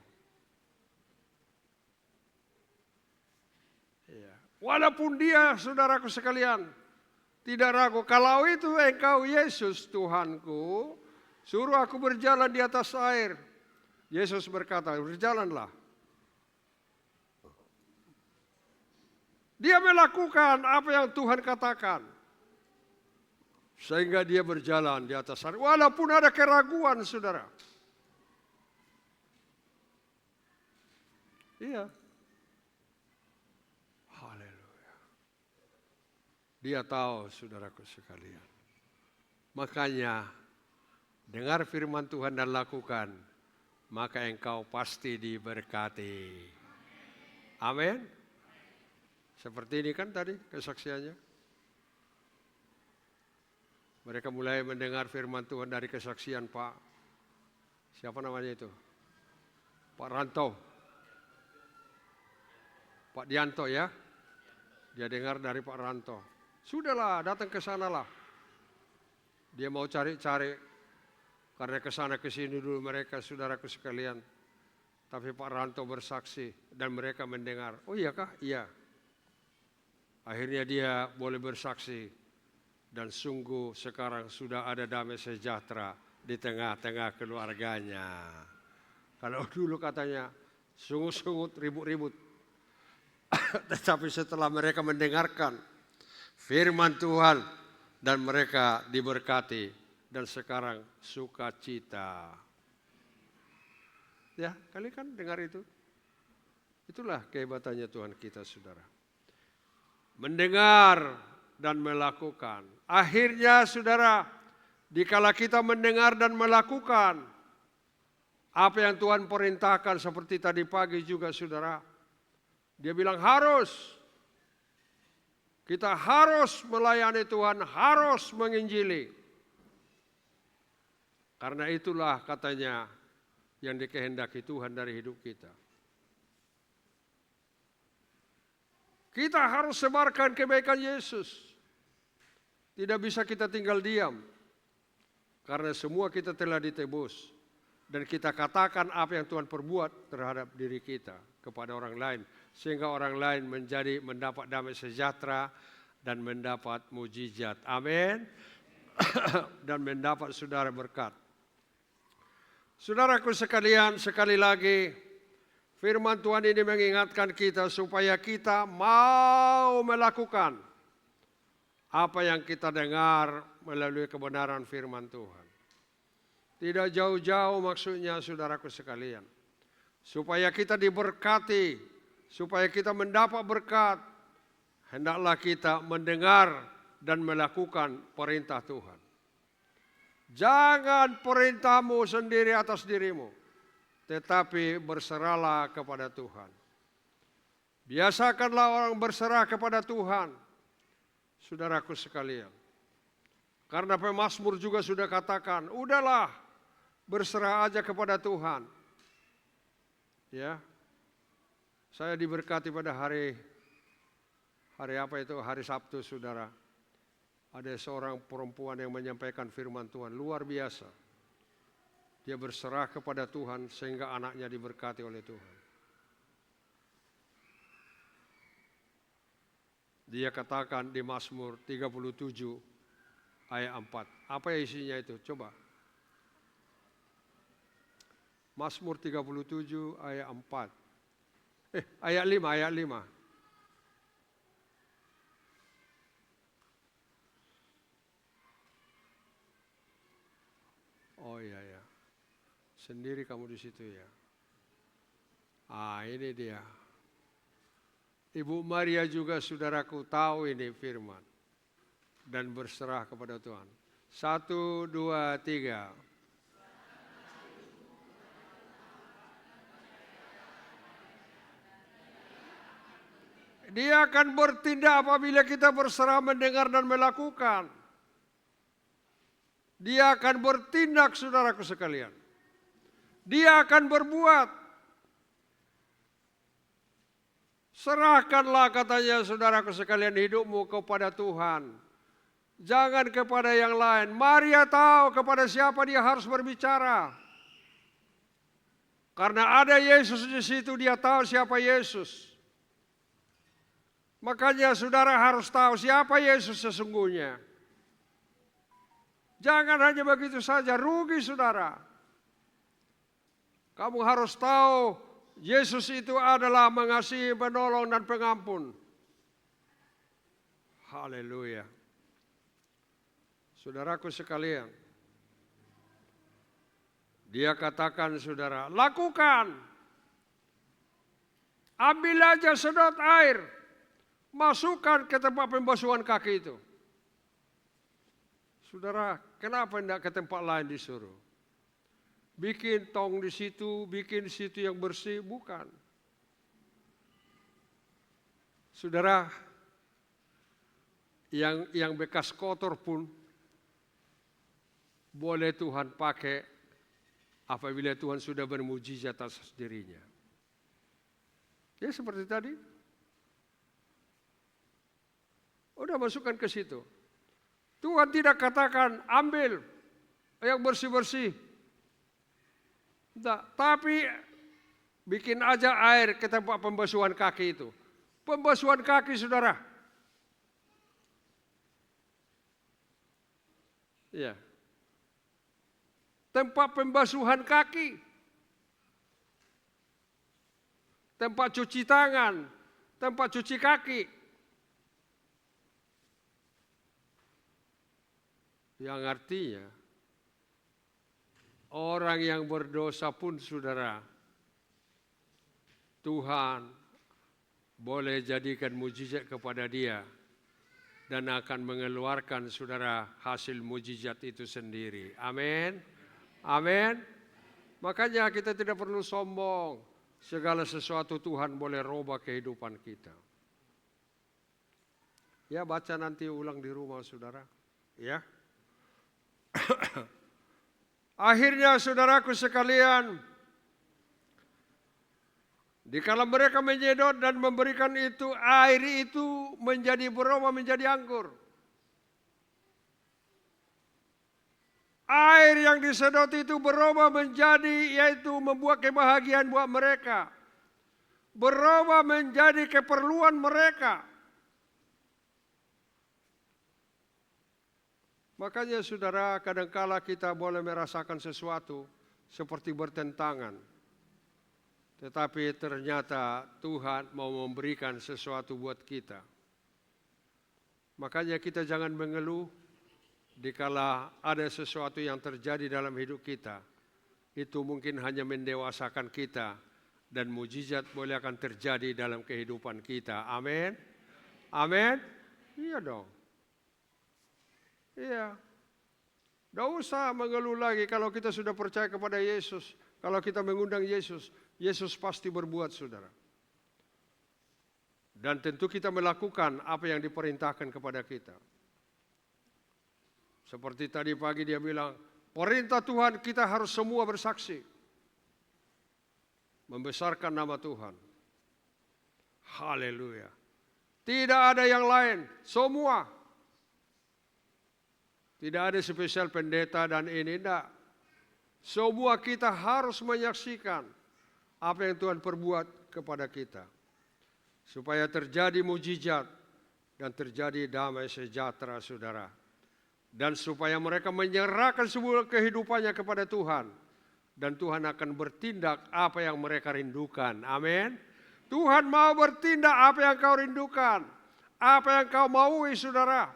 Walaupun dia, saudaraku sekalian, tidak ragu, kalau itu engkau Yesus Tuhanku, suruh aku berjalan di atas air. Yesus berkata, berjalanlah. Dia melakukan apa yang Tuhan katakan. Sehingga dia berjalan di atas air. Walaupun ada keraguan, saudara. Iya. Dia tahu, saudaraku sekalian. Makanya, dengar firman Tuhan dan lakukan, maka engkau pasti diberkati. Amin. Seperti ini kan tadi kesaksiannya. Mereka mulai mendengar firman Tuhan dari kesaksian Pak. Siapa namanya itu? Pak Ranto. Pak Dianto ya. Dia dengar dari Pak Ranto. Sudahlah, datang ke sanalah. Dia mau cari-cari. Karena ke sana ke sini dulu mereka, saudaraku sekalian. Tapi Pak Ranto bersaksi dan mereka mendengar. Oh iya kah? Iya. Akhirnya dia boleh bersaksi. Dan sungguh sekarang sudah ada damai sejahtera di tengah-tengah keluarganya. Kalau dulu katanya sungut-sungut, ribut-ribut. Tetapi setelah mereka mendengarkan firman Tuhan dan mereka diberkati dan sekarang sukacita. Ya, kalian kan dengar itu? Itulah kehebatannya Tuhan kita, saudara. Mendengar dan melakukan. Akhirnya, saudara, dikala kita mendengar dan melakukan apa yang Tuhan perintahkan seperti tadi pagi juga, saudara. Dia bilang harus. Kita harus melayani Tuhan, harus menginjili. Karena itulah katanya yang dikehendaki Tuhan dari hidup kita. Kita harus sebarkan kebaikan Yesus. Tidak bisa kita tinggal diam. Karena semua kita telah ditebus. Dan kita katakan apa yang Tuhan perbuat terhadap diri kita kepada orang lain. Sehingga orang lain mendapat damai sejahtera dan mendapat mujizat. Amin. Dan mendapat saudara berkat. Saudaraku sekalian, sekali lagi firman Tuhan ini mengingatkan kita supaya kita mau melakukan apa yang kita dengar melalui kebenaran firman Tuhan. Tidak jauh-jauh maksudnya, saudaraku sekalian. Supaya kita diberkati, supaya kita mendapat berkat, hendaklah kita mendengar dan melakukan perintah Tuhan. Jangan perintahmu sendiri atas dirimu, tetapi berserahlah kepada Tuhan. Biasakanlah orang berserah kepada Tuhan, saudaraku sekalian. Karena pemazmur juga sudah katakan, udahlah berserah aja kepada Tuhan. Ya, saya diberkati pada hari apa itu? Hari Sabtu, saudara. Ada seorang perempuan yang menyampaikan firman Tuhan, luar biasa. Dia berserah kepada Tuhan sehingga anaknya diberkati oleh Tuhan. Dia katakan di Mazmur 37 ayat 4. Apa isinya itu? Coba. Mazmur 37 ayat 4. Ayat 5. Oh iya ya. Sendiri kamu di situ ya. Ini dia. Ibu Maria juga saudaraku tahu ini firman. Dan berserah kepada Tuhan. 1, 2, 3. Dia akan bertindak apabila kita berserah mendengar dan melakukan. Dia akan bertindak, saudaraku sekalian. Dia akan berbuat. Serahkanlah katanya saudaraku sekalian hidupmu kepada Tuhan. Jangan kepada yang lain. Maria tahu kepada siapa dia harus berbicara. Karena ada Yesus di situ, dia tahu siapa Yesus. Makanya saudara harus tahu siapa Yesus sesungguhnya. Jangan hanya begitu saja, rugi saudara. Kamu harus tahu Yesus itu adalah mengasihi, menolong, dan pengampun. Haleluya. Saudaraku sekalian, dia katakan saudara, lakukan. Ambil aja sedot air, masukkan ke tempat pembasuhan kaki itu. Saudara, kenapa tidak ke tempat lain disuruh? Bikin tong di situ, bikin situ yang bersih, bukan. Saudara, yang bekas kotor pun boleh Tuhan pakai apabila Tuhan sudah bermujizat atas dirinya. Ya seperti tadi. Udah masukkan ke situ. Tuhan tidak katakan ambil yang bersih-bersih. Tidak, tapi bikin aja air ke tempat pembasuhan kaki itu. Pembasuhan kaki saudara. Ya. Tempat pembasuhan kaki. Tempat cuci tangan. Tempat cuci kaki. Yang artinya orang yang berdosa pun saudara, Tuhan boleh jadikan mujizat kepada dia dan akan mengeluarkan saudara hasil mujizat itu sendiri. Amin. Amin. Makanya kita tidak perlu sombong. Segala sesuatu Tuhan boleh rubah kehidupan kita. Ya baca nanti ulang di rumah saudara. Ya. Akhirnya saudaraku sekalian, dikala mereka menyedot dan memberikan itu, air itu menjadi berubah menjadi anggur. Air yang disedot itu berubah menjadi, yaitu membuat kebahagiaan buat mereka. Berubah menjadi keperluan mereka. Makanya saudara, kadangkala kita boleh merasakan sesuatu seperti bertentangan. Tetapi ternyata Tuhan mau memberikan sesuatu buat kita. Makanya kita jangan mengeluh dikala ada sesuatu yang terjadi dalam hidup kita. Itu mungkin hanya mendewasakan kita dan mujizat boleh akan terjadi dalam kehidupan kita. Amin. Amin. Iya dong. Iya. Tidak usah mengeluh lagi kalau kita sudah percaya kepada Yesus. Kalau kita mengundang Yesus, Yesus pasti berbuat, saudara. Dan tentu kita melakukan apa yang diperintahkan kepada kita. Seperti tadi pagi dia bilang, perintah Tuhan kita harus semua bersaksi. Membesarkan nama Tuhan. Haleluya. Tidak ada yang lain, semua. Tidak ada spesial pendeta dan ini, tidak. Semua kita harus menyaksikan apa yang Tuhan perbuat kepada kita. Supaya terjadi mujizat dan terjadi damai sejahtera, saudara. Dan supaya mereka menyerahkan semua kehidupannya kepada Tuhan. Dan Tuhan akan bertindak apa yang mereka rindukan. Amin. Tuhan mau bertindak apa yang kau rindukan. Apa yang kau maui, saudara.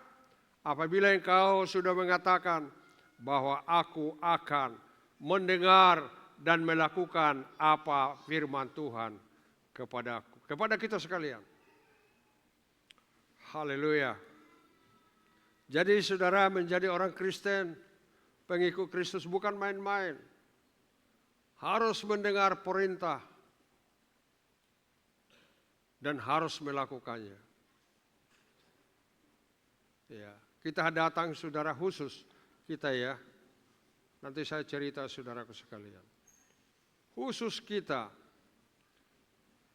Apabila engkau sudah mengatakan bahwa aku akan mendengar dan melakukan apa firman Tuhan kepada kita sekalian. Haleluya. Jadi saudara, menjadi orang Kristen, pengikut Kristus bukan main-main. Harus mendengar perintah dan harus melakukannya. Ya. Kita datang saudara khusus kita ya. Nanti saya cerita saudaraku sekalian. Khusus kita.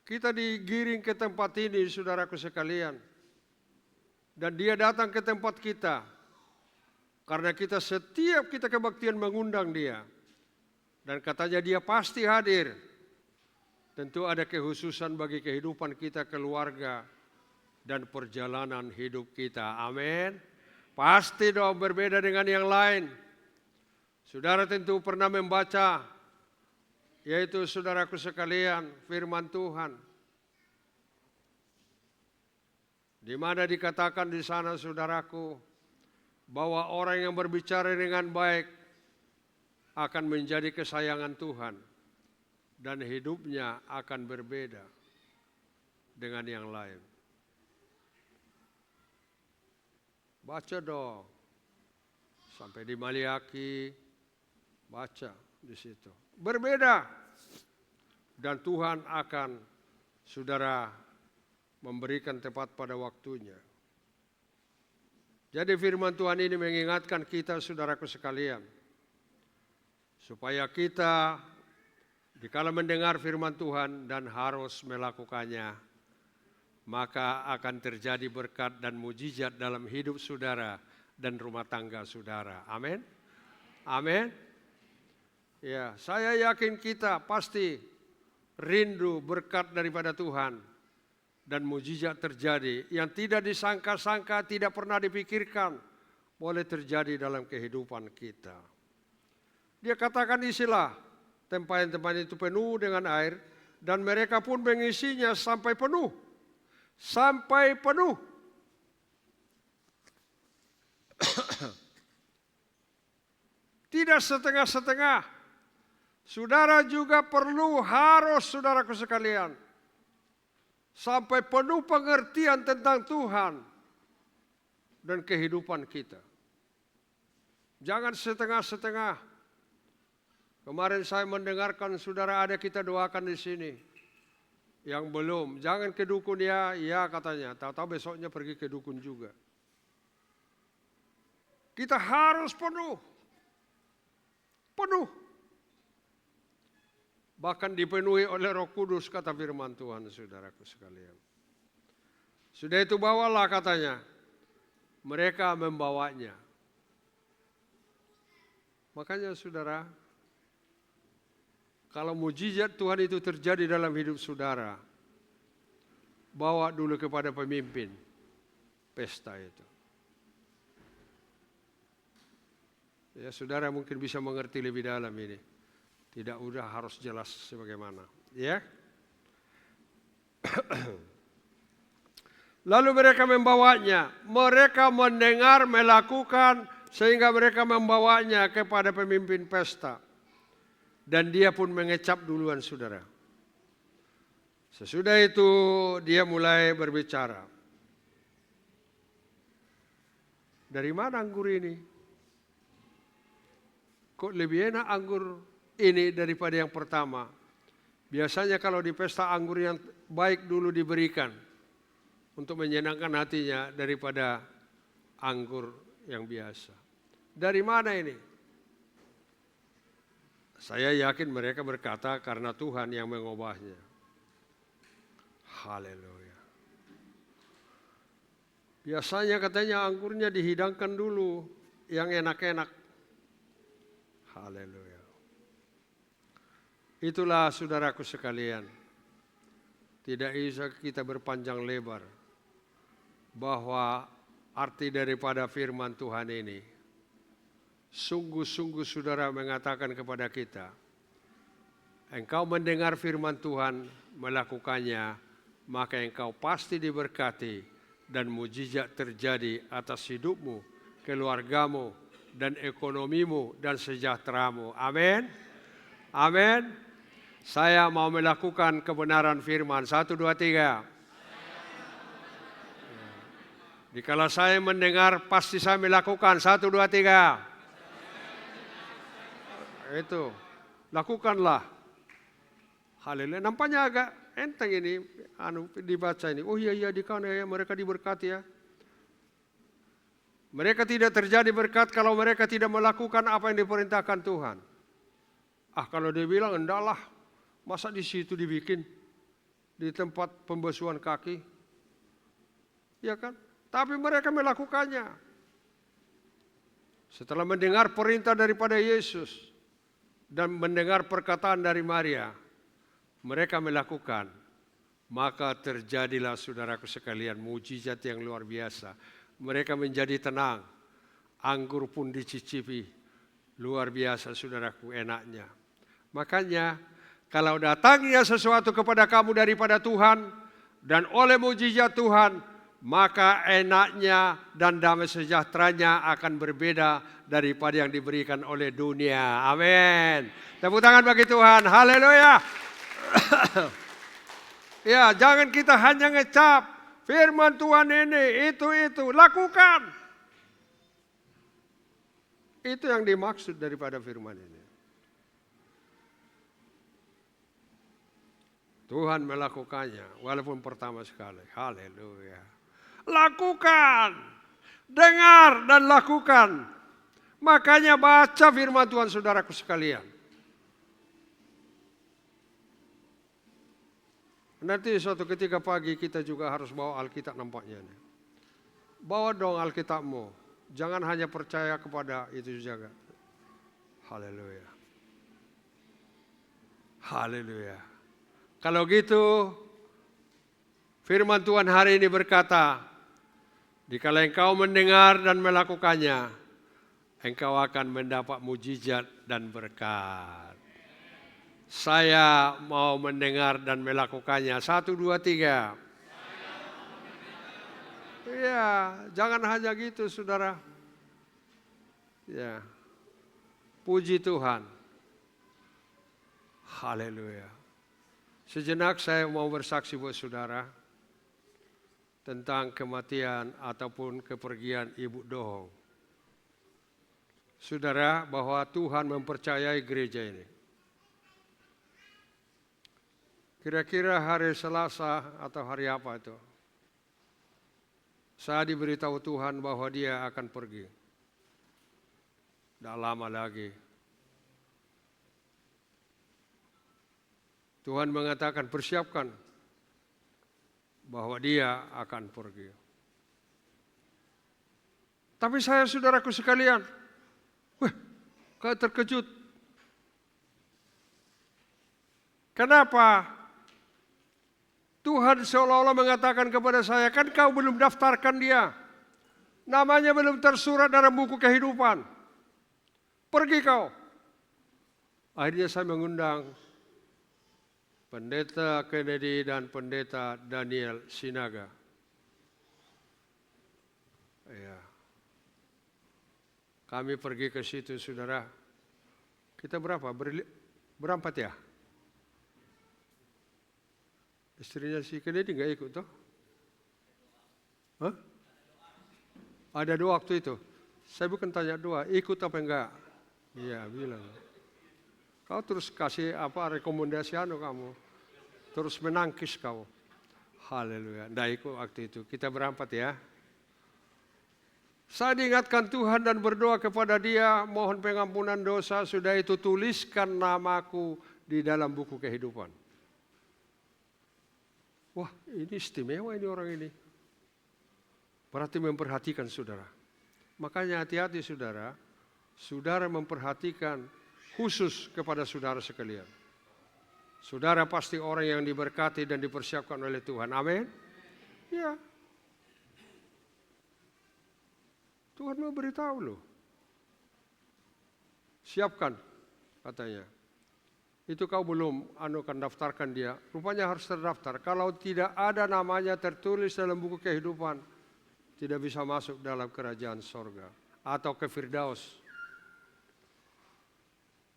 Kita digiring ke tempat ini saudaraku sekalian. Dan dia datang ke tempat kita. Karena kita setiap kita kebaktian mengundang dia. Dan katanya dia pasti hadir. Tentu ada kekhususan bagi kehidupan kita, keluarga. Dan perjalanan hidup kita. Amin. Pasti dong berbeda dengan yang lain. Saudara tentu pernah membaca, yaitu saudaraku sekalian, firman Tuhan. Di mana dikatakan di sana saudaraku, bahwa orang yang berbicara dengan baik akan menjadi kesayangan Tuhan. Dan hidupnya akan berbeda dengan yang lain. Baca dong. Sampai di Maliaki, baca di situ. Berbeda. Dan Tuhan akan, saudara, memberikan tepat pada waktunya. Jadi firman Tuhan ini mengingatkan kita, saudaraku sekalian. Supaya kita, dikala mendengar firman Tuhan dan harus melakukannya, maka akan terjadi berkat dan mujizat dalam hidup saudara dan rumah tangga saudara. Amin. Amin. Ya, saya yakin kita pasti rindu berkat daripada Tuhan dan mujizat terjadi yang tidak disangka-sangka, tidak pernah dipikirkan boleh terjadi dalam kehidupan kita. Dia katakan isilah tempayan-tempayan itu penuh dengan air dan mereka pun mengisinya sampai penuh. Sampai penuh. Tidak setengah-setengah. Saudara juga perlu harus saudaraku sekalian. Sampai penuh pengertian tentang Tuhan. Dan kehidupan kita. Jangan setengah-setengah. Kemarin saya mendengarkan saudara ada kita doakan di sini. Yang belum, jangan ke dukun ya katanya. Tahu-tahu besoknya pergi ke dukun juga. Kita harus penuh. Penuh. Bahkan dipenuhi oleh Roh Kudus kata firman Tuhan saudaraku sekalian. Sudah itu bawalah katanya. Mereka membawanya. Makanya saudara, kalau mujizat Tuhan itu terjadi dalam hidup saudara, bawa dulu kepada pemimpin pesta itu. Ya, saudara mungkin bisa mengerti lebih dalam ini. Tidak udah harus jelas sebagaimana. Ya. Lalu mereka membawanya. Mereka mendengar, melakukan, sehingga mereka membawanya kepada pemimpin pesta. Dan dia pun mengecap duluan saudara. Sesudah itu dia mulai berbicara. Dari mana anggur ini? Kok lebih enak anggur ini daripada yang pertama? Biasanya kalau di pesta anggur yang baik dulu diberikan untuk menyenangkan hatinya daripada anggur yang biasa. Dari mana ini? Saya yakin mereka berkata karena Tuhan yang mengubahnya. Haleluya. Biasanya katanya anggurnya dihidangkan dulu yang enak-enak. Haleluya. Itulah saudaraku sekalian. Tidak bisa kita berpanjang lebar bahwa arti daripada firman Tuhan ini sungguh-sungguh saudara mengatakan kepada kita, engkau mendengar firman Tuhan, melakukannya, maka engkau pasti diberkati dan mujizat terjadi atas hidupmu, keluargamu, dan ekonomimu, dan sejahteramu. Amin. Amin. Saya mau melakukan kebenaran firman. 1, 2, 3. Dikala saya mendengar, pasti saya melakukan. 1, 2, 3. Itu. Lakukanlah. Haleluya. Nampaknya agak enteng ini dibaca ini. Oh iya di kanan ya, mereka diberkati ya. Mereka tidak terjadi berkat kalau mereka tidak melakukan apa yang diperintahkan Tuhan. Kalau dia bilang endaklah, masa di situ dibikin di tempat pembasuhan kaki? Ya kan? Tapi mereka melakukannya. Setelah mendengar perintah daripada Yesus dan mendengar perkataan dari Maria, mereka melakukan, maka terjadilah saudaraku sekalian mujizat yang luar biasa. Mereka menjadi tenang, anggur pun dicicipi, luar biasa saudaraku enaknya. Makanya kalau datangnya sesuatu kepada kamu daripada Tuhan dan oleh mujizat Tuhan, maka enaknya dan damai sejahteranya akan berbeda daripada yang diberikan oleh dunia. Amin. Tepuk tangan bagi Tuhan. Haleluya. Ya, jangan kita hanya ngecap firman Tuhan ini, itu, lakukan. Itu yang dimaksud daripada firman ini. Tuhan melakukannya, walaupun pertama sekali. Haleluya. Lakukan, dengar dan lakukan. Makanya baca firman Tuhan saudaraku sekalian. Nanti suatu ketika pagi kita juga harus bawa Alkitab nampaknya. Bawa dong Alkitabmu. Jangan hanya percaya kepada itu saja. Haleluya. Haleluya. Kalau gitu, firman Tuhan hari ini berkata, dikala engkau mendengar dan melakukannya, engkau akan mendapat mujizat dan berkat. Saya mau mendengar dan melakukannya. 1, 2, 3. Iya, jangan hanya gitu saudara. Ya, puji Tuhan. Haleluya. Sejenak saya mau bersaksi buat saudara tentang kematian ataupun kepergian Ibu Dohong. Saudara, bahwa Tuhan mempercayai gereja ini. Kira-kira hari Selasa atau hari apa itu? Saya diberitahu Tuhan bahwa dia akan pergi. Tidak lama lagi. Tuhan mengatakan persiapkan bahwa dia akan pergi. Tapi saya saudaraku sekalian, kayak terkejut. Kenapa? Tuhan seolah-olah mengatakan kepada saya, kan kau belum daftarkan dia. Namanya belum tersurat dalam buku kehidupan. Pergi kau. Akhirnya saya mengundang Pendeta Kennedy dan Pendeta Daniel Sinaga. Ya. Kami pergi ke situ saudara. Kita berapa? Berempat ya? Istrinya si Kennedy nggak ikut toh? Hah? Ada doa waktu itu. Saya bukan tanya doa, ikut apa enggak? Iya, bilang. Kau terus kasih rekomendasi kamu. Terus menangkis kau. Haleluya. Nah ikut waktu itu. Kita berempat ya. Saya diingatkan Tuhan dan berdoa kepada Dia, mohon pengampunan dosa, sudah itu tuliskan namaku di dalam buku kehidupan. Wah, ini istimewa ini orang ini. Berarti memperhatikan saudara. Makanya hati-hati saudara, saudara memperhatikan khusus kepada saudara sekalian. Saudara pasti orang yang diberkati dan dipersiapkan oleh Tuhan. Amin. Ya. Tuhan mau beritahu loh. Siapkan katanya. Itu kau belum kan daftarkan dia. Rupanya harus terdaftar. Kalau tidak ada namanya tertulis dalam buku kehidupan, tidak bisa masuk dalam kerajaan sorga atau ke Firdaus.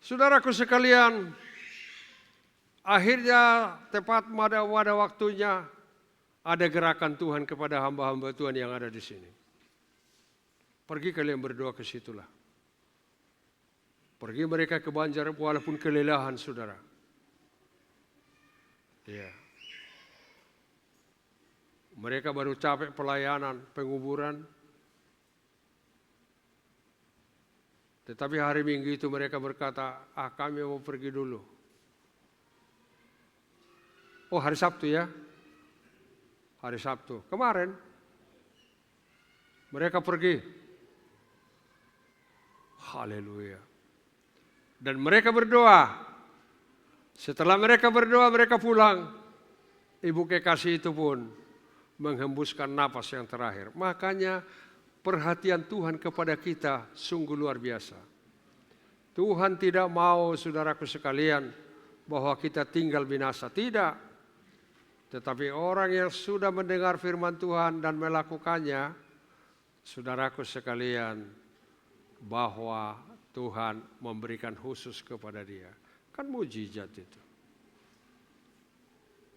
Saudaraku sekalian, akhirnya tepat pada waktunya ada gerakan Tuhan kepada hamba-hamba Tuhan yang ada di sini. Pergi kalian berdoa ke situlah. Pergi mereka ke Banjar walaupun kelelahan saudara. Ya. Mereka baru capek pelayanan, penguburan. Tetapi hari Minggu itu mereka berkata, kami mau pergi dulu. Oh hari Sabtu ya? Hari Sabtu. Kemarin mereka pergi. Haleluya. Dan mereka berdoa. Setelah mereka berdoa, mereka pulang. Ibu kekasih itu pun menghembuskan napas yang terakhir. Makanya perhatian Tuhan kepada kita sungguh luar biasa. Tuhan tidak mau saudaraku sekalian bahwa kita tinggal binasa. Tidak. Tetapi orang yang sudah mendengar firman Tuhan dan melakukannya, saudaraku sekalian, bahwa Tuhan memberikan khusus kepada dia. Kan mujizat itu.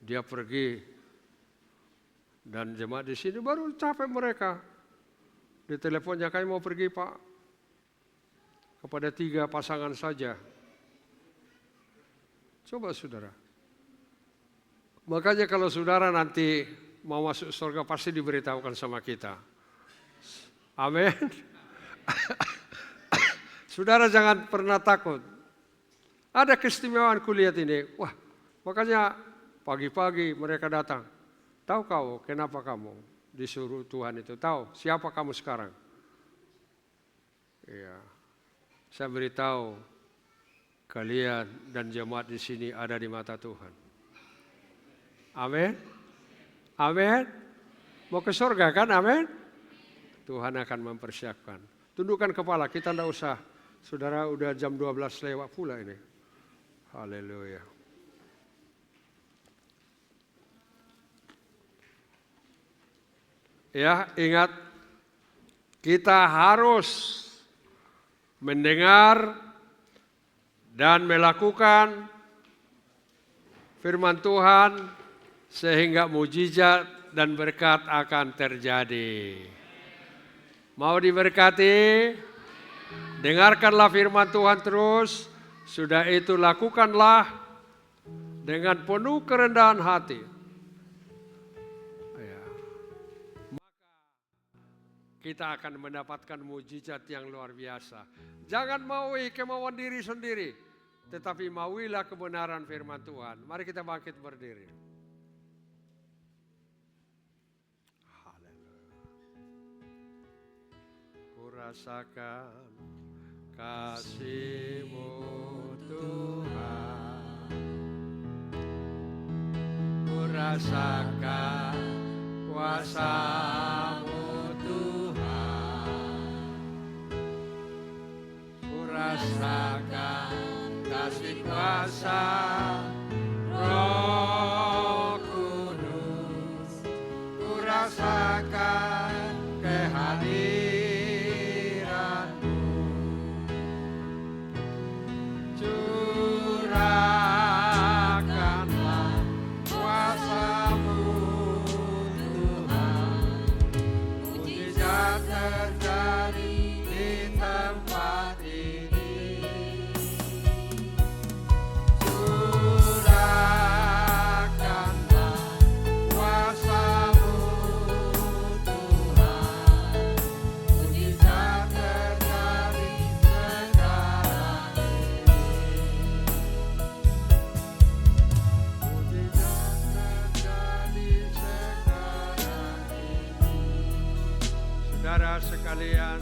Dia pergi dan jemaat di sini baru capek mereka. Di teleponnya, kami mau pergi Pak. Kepada 3 pasangan saja. Coba saudara. Makanya kalau saudara nanti mau masuk surga pasti diberitahukan sama kita. Amin. Saudara jangan pernah takut. Ada keistimewaan kulihat ini. Wah, makanya pagi-pagi mereka datang. Tahu kau kenapa kamu disuruh Tuhan itu? Tahu siapa kamu sekarang? Iya. Saya beritahu kalian dan jemaat di sini ada di mata Tuhan. Amin. Amin. Mau ke surga kan? Amin. Tuhan akan mempersiapkan. Tundukkan kepala, kita tidak usah. Saudara udah jam 12 lewat pula ini. Haleluya. Ya, ingat kita harus mendengar dan melakukan firman Tuhan sehingga mujizat dan berkat akan terjadi. Mau diberkati? Dengarkanlah firman Tuhan terus, sudah itu lakukanlah dengan penuh kerendahan hati. Ya. Maka kita akan mendapatkan mujizat yang luar biasa. Jangan maui kemauan diri sendiri, tetapi mauilah kebenaran firman Tuhan. Mari kita bangkit berdiri. Haleluya. Kurasakan kasih-Mu Tuhan, ku rasakan kuasa-Mu Tuhan, ku rasakan kasih kuasa Roh Kudus, ku rasakan kehadiran Tuhan, mujizat Saudara sekalian,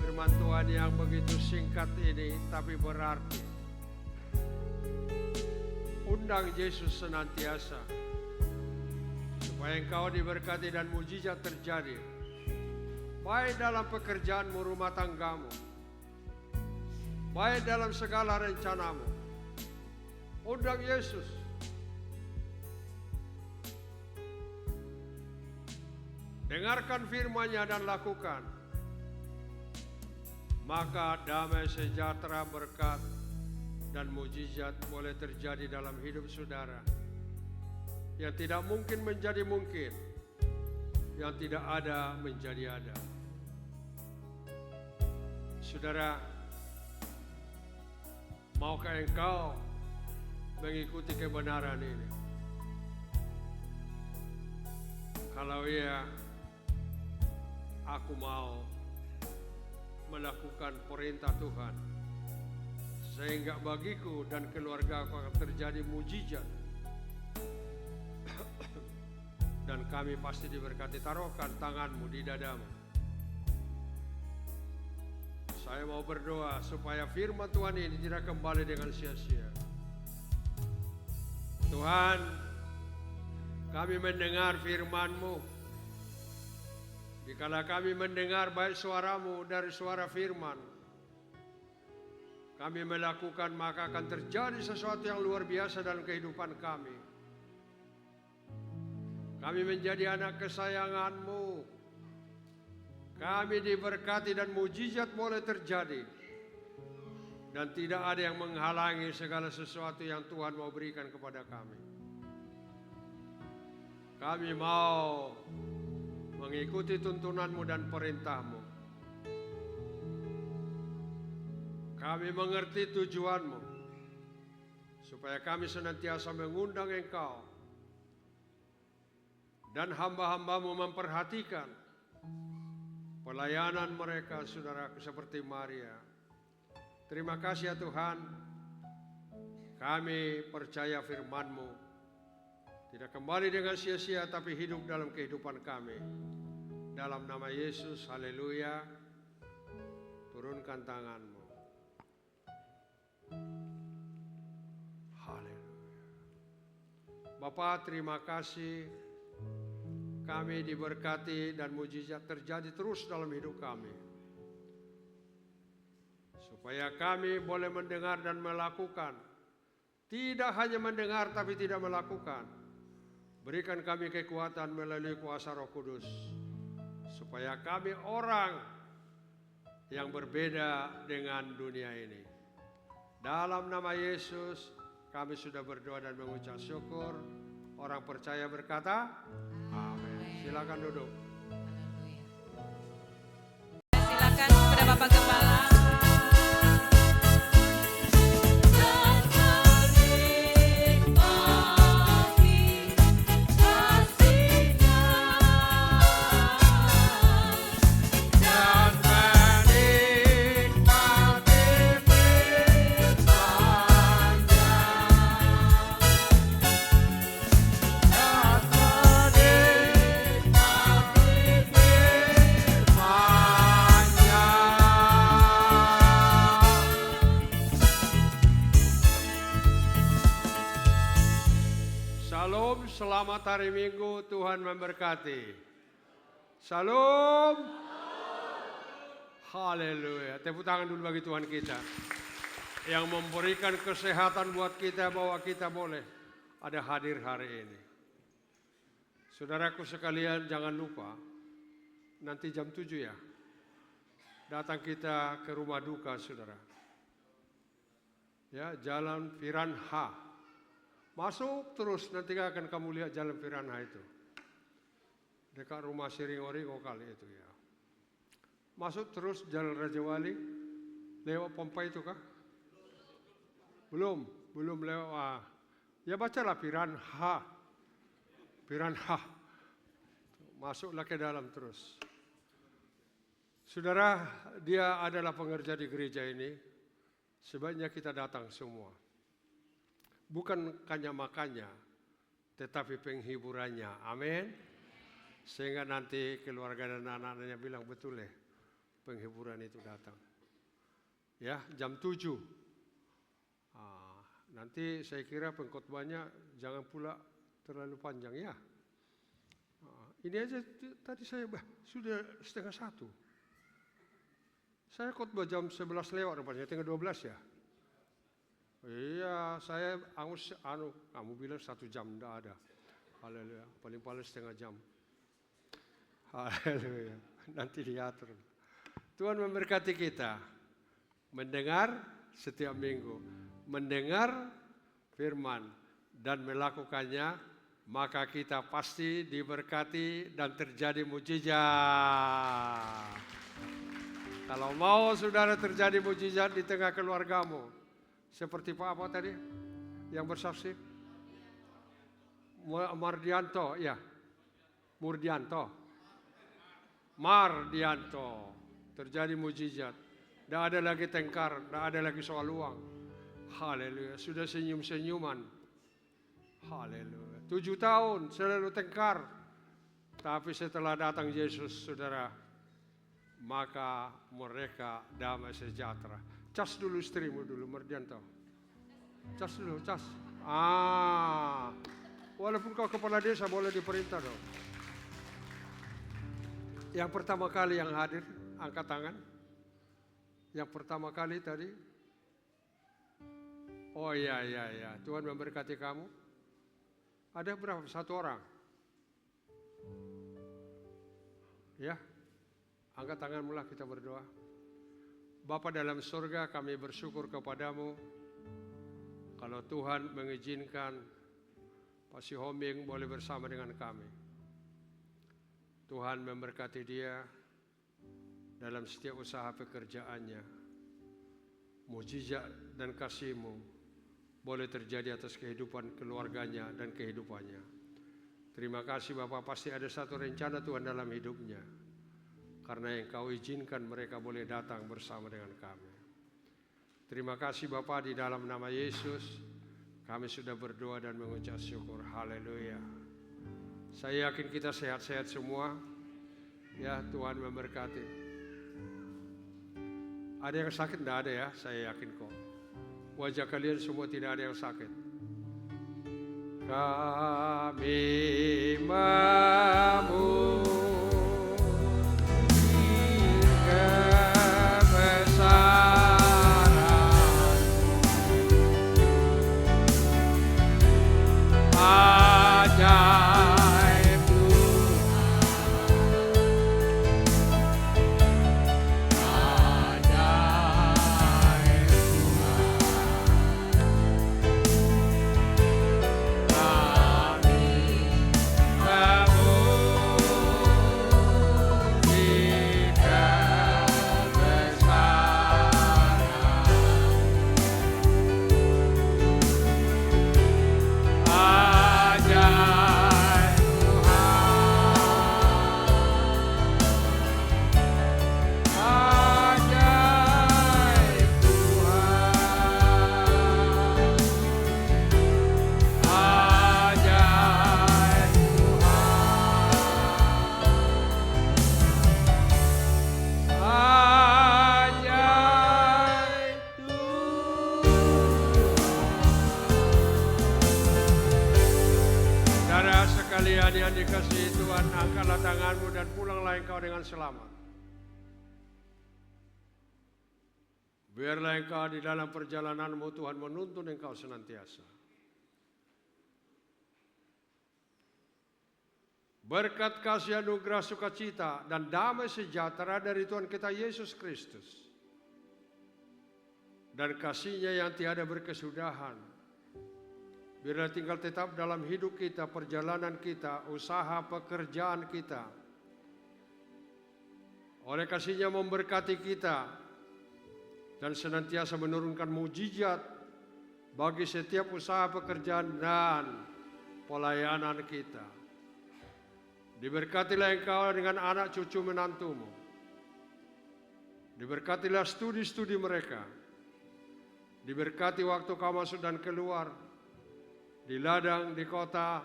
firman Tuhan yang begitu singkat ini tapi berarti. Undang Yesus senantiasa supaya engkau diberkati dan mujizat terjadi, baik dalam pekerjaanmu, rumah tanggamu, baik dalam segala rencanamu. Undang Yesus. Dengarkan firman-Nya dan lakukan. Maka damai, sejahtera, berkat, dan mujizat boleh terjadi dalam hidup saudara. Yang tidak mungkin menjadi mungkin, yang tidak ada menjadi ada. Saudara, maukah engkau mengikuti kebenaran ini? Kalau iya, aku mau melakukan perintah Tuhan, sehingga bagiku dan keluarga aku akan terjadi mujizat. Dan kami pasti diberkati. Taruhkan tanganmu di dadamu. Saya mau berdoa supaya firman Tuhan ini tidak kembali dengan sia-sia. Tuhan, kami mendengar firman-Mu. Dikala kami mendengar baik suara-Mu dari suara firman, kami melakukan, maka akan terjadi sesuatu yang luar biasa dalam kehidupan kami. Kami menjadi anak kesayangan-Mu. Kami diberkati dan mujizat boleh terjadi. Dan tidak ada yang menghalangi segala sesuatu yang Tuhan mau berikan kepada kami. Kami mau mengikuti tuntunan-Mu dan perintah-Mu. Kami mengerti tujuan-Mu, supaya kami senantiasa mengundang Engkau. Dan hamba-hamba-Mu memperhatikan pelayanan mereka, saudara, seperti Maria. Terima kasih ya Tuhan, kami percaya firman-Mu tidak kembali dengan sia-sia, tapi hidup dalam kehidupan kami. Dalam nama Yesus, haleluya. Turunkan tangan-Mu. Haleluya. Bapa, terima kasih. Kami diberkati dan mujizat terjadi terus dalam hidup kami. Supaya kami boleh mendengar dan melakukan. Tidak hanya mendengar tapi tidak melakukan. Berikan kami kekuatan melalui kuasa Roh Kudus. Supaya kami orang yang berbeda dengan dunia ini. Dalam nama Yesus kami sudah berdoa dan mengucap syukur. Orang percaya berkata, amin. Silakan duduk. Silakan kepada Bapak Gembala. Selamat hari Minggu, Tuhan memberkati. Shalom. Haleluya. Tepuk tangan dulu bagi Tuhan kita yang memberikan kesehatan buat kita, bahwa kita boleh ada hadir hari ini. Saudaraku sekalian, jangan lupa nanti jam 7 ya, datang kita ke rumah duka, saudara. Ya, Jalan Piranha. Masuk terus, nanti akan kamu lihat Jalan Piranha itu. Dekat rumah Siringoringo kali itu ya. Masuk terus Jalan Raja Wali, lewat pompa itu kah? Belum lewat. Ya bacalah Piranha. Masuklah ke dalam terus. Saudara, dia adalah pengerja di gereja ini. Sebaiknya kita datang semua. Bukan hanya makannya, tetapi penghiburannya. Amin. Sehingga nanti keluarga dan anak-anaknya bilang betul ya, penghiburan itu datang. Ya, jam 7. Nanti saya kira pengkhotbahnya jangan pula terlalu panjang ya. Ini aja tadi saya sudah 12:30. Saya khotbah jam 11 lewat, rupanya tengah 12 ya. Iya, saya kamu bilang 1 jam, enggak ada. Haleluya, paling setengah jam. Haleluya, nanti diatur. Tuhan memberkati kita. Mendengar setiap minggu, mendengar firman dan melakukannya, maka kita pasti diberkati dan terjadi mujizat. Kalau mau saudara terjadi mujizat di tengah keluargamu, seperti Pak apa tadi yang bersaksi? Mardianto, ya. Mardianto, terjadi mujizat. Tidak ada lagi tengkar, tidak ada lagi soal uang. Haleluya, sudah senyum-senyuman. Haleluya, 7 tahun selalu tengkar. Tapi setelah datang Yesus, saudara, maka mereka damai sejahtera. Cas dulu istrimu dulu, Mardianto. Cas dulu, cas. Walaupun kau kepala desa boleh diperintah dong. Yang pertama kali yang hadir, angkat tangan. Yang pertama kali tadi. Oh iya, Tuhan memberkati kamu. Ada berapa? 1 orang? Ya, angkat tanganmu lah, kita berdoa. Bapa dalam surga, kami bersyukur kepadamu. Kalau Tuhan mengizinkan Pak Si Homing boleh bersama dengan kami. Tuhan memberkati dia dalam setiap usaha pekerjaannya. Mujizat dan kasih-Mu boleh terjadi atas kehidupan keluarganya dan kehidupannya. Terima kasih Bapak, pasti ada satu rencana Tuhan dalam hidupnya. Karena yang Kau izinkan mereka boleh datang bersama dengan kami. Terima kasih Bapak, di dalam nama Yesus kami sudah berdoa dan mengucap syukur. Haleluya. Saya yakin kita sehat-sehat semua. Ya, Tuhan memberkati. Ada yang sakit? Tidak ada ya, saya yakin kok. Wajah kalian semua tidak ada yang sakit. Kami yang dikasihi Tuhan, angkatlah tanganmu dan pulanglah engkau dengan selamat. Biarlah engkau di dalam perjalananmu Tuhan menuntun engkau senantiasa. Berkat kasih anugerah sukacita dan damai sejahtera dari Tuhan kita Yesus Kristus dan kasih-Nya yang tiada berkesudahan, biarlah tinggal tetap dalam hidup kita, perjalanan kita, usaha pekerjaan kita. Oleh kasih-Nya memberkati kita dan senantiasa menurunkan mujizat bagi setiap usaha pekerjaan dan pelayanan kita. Diberkatilah engkau dengan anak cucu menantumu. Diberkatilah studi-studi mereka. Diberkati waktu kau masuk dan keluar. Di ladang, di kota,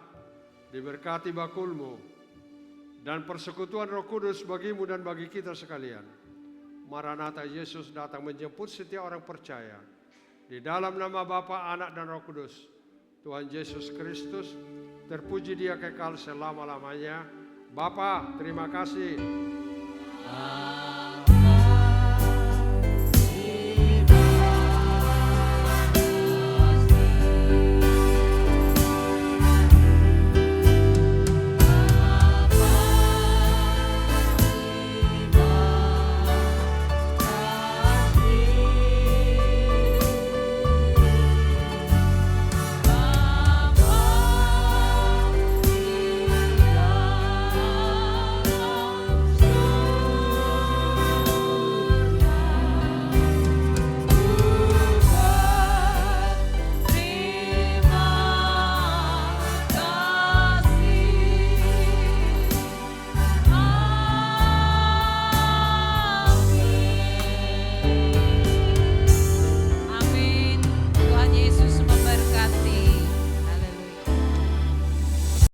diberkati bakulmu dan persekutuan Roh Kudus bagimu dan bagi kita sekalian. Maranatha, Yesus datang menjemput setiap orang percaya. Di dalam nama Bapa, Anak, dan Roh Kudus, Tuhan Yesus Kristus, terpuji Dia kekal selama-lamanya. Bapa, terima kasih.